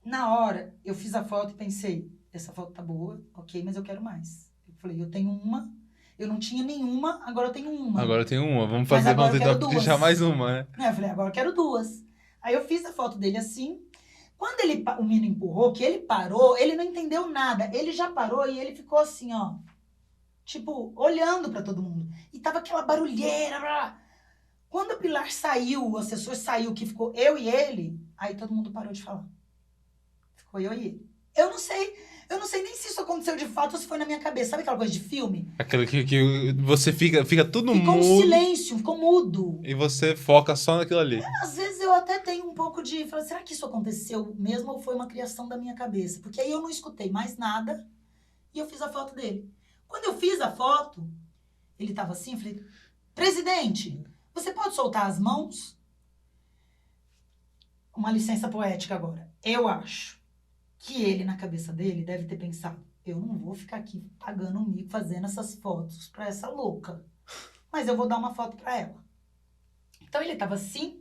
Na hora, eu fiz a foto e pensei, essa foto tá boa, ok, mas eu quero mais. Eu falei, eu tenho uma, eu não tinha nenhuma, agora eu tenho uma. Agora eu tenho uma. Vamos Mas fazer, agora vamos eu quero tentar duas. deixar mais uma, né? Eu falei, agora eu quero duas. Aí eu fiz a foto dele assim. Quando o Mino empurrou, que ele parou, ele não entendeu nada. Ele já parou e ele ficou assim, ó. Tipo, olhando pra todo mundo. E tava aquela barulheira. Blá. Quando a Pilar saiu, o assessor saiu, que ficou eu e ele, aí todo mundo parou de falar. Ficou eu e ele. Eu não sei nem se isso aconteceu de fato ou se foi na minha cabeça. Sabe aquela coisa de filme? Aquilo que você fica tudo Ficou um mudo silêncio, ficou mudo. e você foca só naquilo ali. Às vezes eu até tenho um pouco de... Falar, será que isso aconteceu mesmo ou foi uma criação da minha cabeça? Porque aí eu não escutei mais nada e eu fiz a foto dele. Quando eu fiz a foto, ele tava assim, eu falei, presidente, você pode soltar as mãos? Uma licença poética agora. Eu acho que ele, na cabeça dele, deve ter pensado, eu não vou ficar aqui pagando um mico fazendo essas fotos pra essa louca. Mas eu vou dar uma foto pra ela. Então ele tava assim,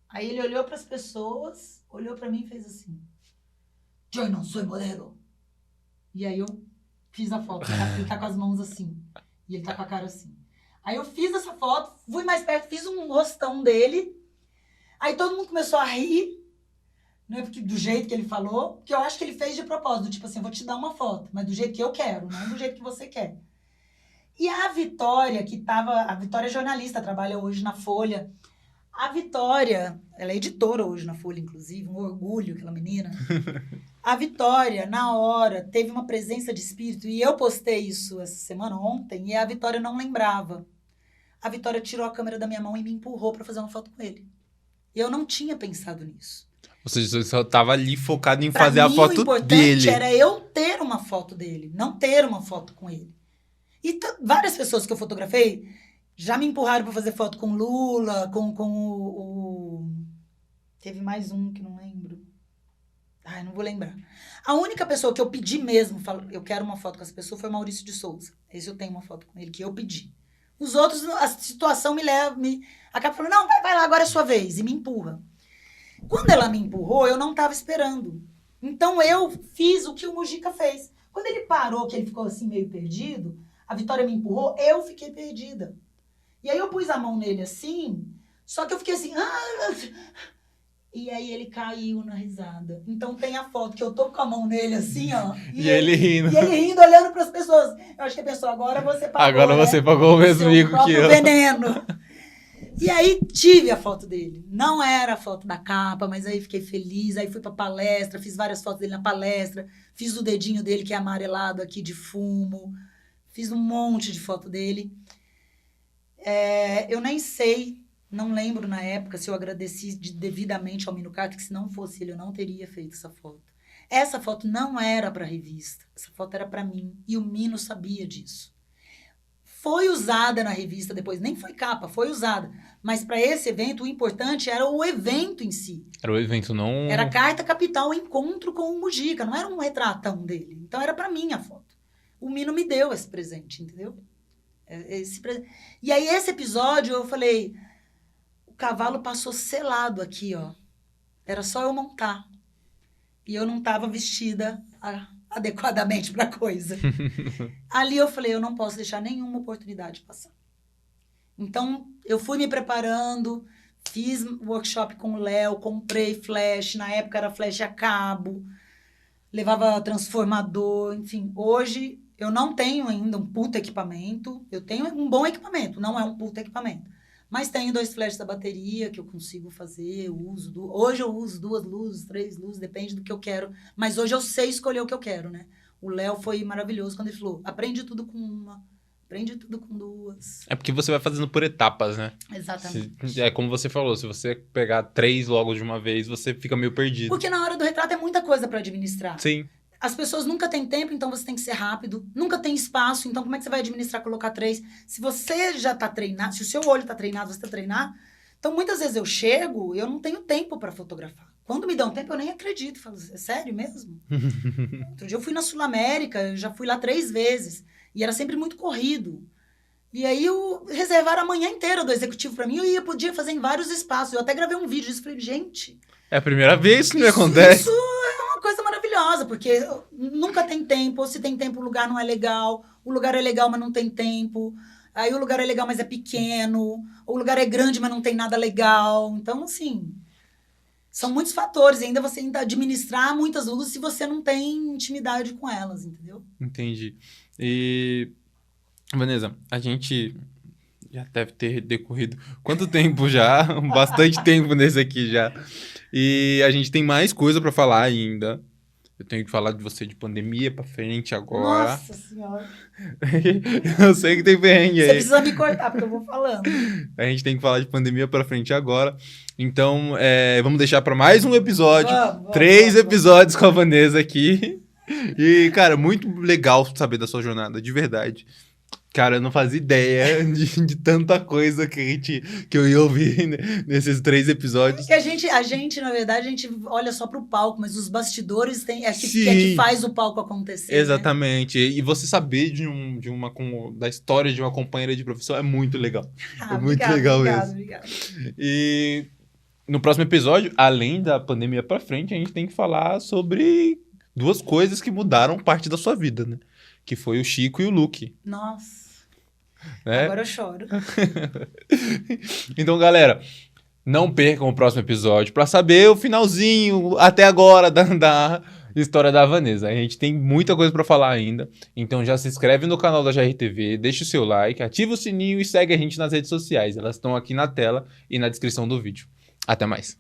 aí ele olhou pras pessoas, olhou pra mim e fez assim, eu não sou modelo. E aí eu fiz a foto, ele tá com as mãos assim, e ele tá com a cara assim. Aí eu fiz essa foto, fui mais perto, fiz um rostão dele, aí todo mundo começou a rir, né, porque, do jeito que ele falou, que eu acho que ele fez de propósito, tipo assim, vou te dar uma foto, mas do jeito que eu quero, não do jeito que você quer. E a Vitória, a Vitória é jornalista, trabalha hoje na Folha. A Vitória, ela é editora hoje na Folha, inclusive, um orgulho, aquela menina. A Vitória, na hora, teve uma presença de espírito, e eu postei isso essa semana, ontem, e a Vitória não lembrava. A Vitória tirou a câmera da minha mão e me empurrou para fazer uma foto com ele. Eu não tinha pensado nisso. Ou seja, você só tava ali focado em Pra fazer a mim, foto o importante dele. era eu ter uma foto dele, não ter uma foto com ele. E várias pessoas que eu fotografei já me empurraram para fazer foto com Lula, com o... Teve mais um que não lembro. Ai, não vou lembrar. A única pessoa que eu pedi mesmo, eu quero uma foto com essa pessoa, foi Maurício de Souza. Esse eu tenho uma foto com ele, que eu pedi. Os outros, a situação me leva, acaba falando, não, vai lá, agora é sua vez, e me empurra. Quando ela me empurrou, eu não estava esperando. Então eu fiz o que o Mujica fez. Quando ele parou, que ele ficou assim meio perdido, a Vitória me empurrou, eu fiquei perdida. E aí eu pus a mão nele assim, só que eu fiquei assim... E aí ele caiu na risada. Então tem a foto que eu tô com a mão nele assim, ó. E ele rindo. E ele rindo, olhando pras pessoas. Eu acho que a pessoa, agora você pagou, Agora você pagou o mesmo mico que eu. veneno. E aí tive a foto dele. Não era a foto da capa, mas aí fiquei feliz. Aí fui pra palestra, fiz várias fotos dele na palestra. Fiz o dedinho dele que é amarelado aqui de fumo. Fiz um monte de foto dele. Eu nem sei, não lembro na época se eu agradeci devidamente ao Mino Carter, que se não fosse ele eu não teria feito essa foto. Essa foto não era pra revista. Essa foto era pra mim. E o Mino sabia disso. Foi usada na revista depois, nem foi capa, foi usada. Mas para esse evento, o importante era o evento em si. Era o evento, não... Era a carta capital, o encontro com o Mujica, não era um retratão dele. Então era para mim a foto. O Mino me deu esse presente, entendeu? E aí esse episódio eu falei, o cavalo passou selado aqui, ó. Era só eu montar. E eu não estava vestida adequadamente pra coisa. Ali eu falei, eu não posso deixar nenhuma oportunidade passar. Então, eu fui me preparando, fiz workshop com o Léo, comprei flash, na época era flash a cabo, levava transformador, enfim. Hoje, eu não tenho ainda um puta equipamento, eu tenho um bom equipamento, não é um puta equipamento. Mas tenho 2 flashes da bateria que eu consigo fazer, eu uso. Hoje eu uso 2 luzes, 3 luzes, depende do que eu quero. Mas hoje eu sei escolher o que eu quero, né? O Léo foi maravilhoso quando ele falou, aprende tudo com uma, aprende tudo com 2. É porque você vai fazendo por etapas, né? Exatamente. É como você falou, se você pegar 3 logo de uma vez, você fica meio perdido. Porque na hora do retrato é muita coisa para administrar. Sim. As pessoas nunca têm tempo, então você tem que ser rápido. Nunca tem espaço, então como é que você vai administrar, colocar 3? Se você já tá treinado, se o seu olho tá treinado, você tá treinado. Então, muitas vezes eu chego, eu não tenho tempo para fotografar. Quando me dão tempo, eu nem acredito. Falo, é sério mesmo? Outro dia eu fui na Sul-América, eu já fui lá 3 vezes. E era sempre muito corrido. E aí reservaram a manhã inteira do executivo para mim. Podia fazer em vários espaços. Eu até gravei um vídeo disso. Falei, gente... É a primeira vez que me acontece. Isso é uma coisa maravilhosa, porque nunca tem tempo, ou se tem tempo o lugar não é legal, o lugar é legal, mas não tem tempo, aí o lugar é legal, mas é pequeno, o lugar é grande, mas não tem nada legal. Então, assim, são muitos fatores, e ainda você ainda administrar muitas luzes se você não tem intimidade com elas, entendeu? Entendi. E, Vanessa, a gente já deve ter decorrido quanto tempo já? Bastante tempo nesse aqui já. E a gente tem mais coisa pra falar ainda. Eu tenho que falar de você de pandemia pra frente agora. Nossa Senhora. Eu sei que tem perrengue aí. Você precisa me cortar, porque eu vou falando. A gente tem que falar de pandemia pra frente agora. Então, vamos deixar pra mais um episódio. Vamos, 3 vamos. episódios com a Vanessa aqui. E, cara, muito legal saber da sua jornada, de verdade. Cara, eu não fazia ideia de tanta coisa que eu ia ouvir nesses 3 episódios. Que a gente, na verdade, a gente olha só pro palco, mas os bastidores é que Sim. faz o palco acontecer. Exatamente. Né? E você saber da história de uma companheira de profissão é muito legal. É muito legal mesmo. Obrigado. E no próximo episódio, além da pandemia pra frente, a gente tem que falar sobre 2 coisas que mudaram parte da sua vida, né? Que foi o Chico e o Luke. Nossa. Né? Agora eu choro. Então, galera, não percam o próximo episódio para saber o finalzinho até agora da história da Vanessa. A gente tem muita coisa para falar ainda. Então já se inscreve no canal da GRTV, deixa o seu like, ativa o sininho e segue a gente nas redes sociais. Elas estão aqui na tela e na descrição do vídeo. Até mais.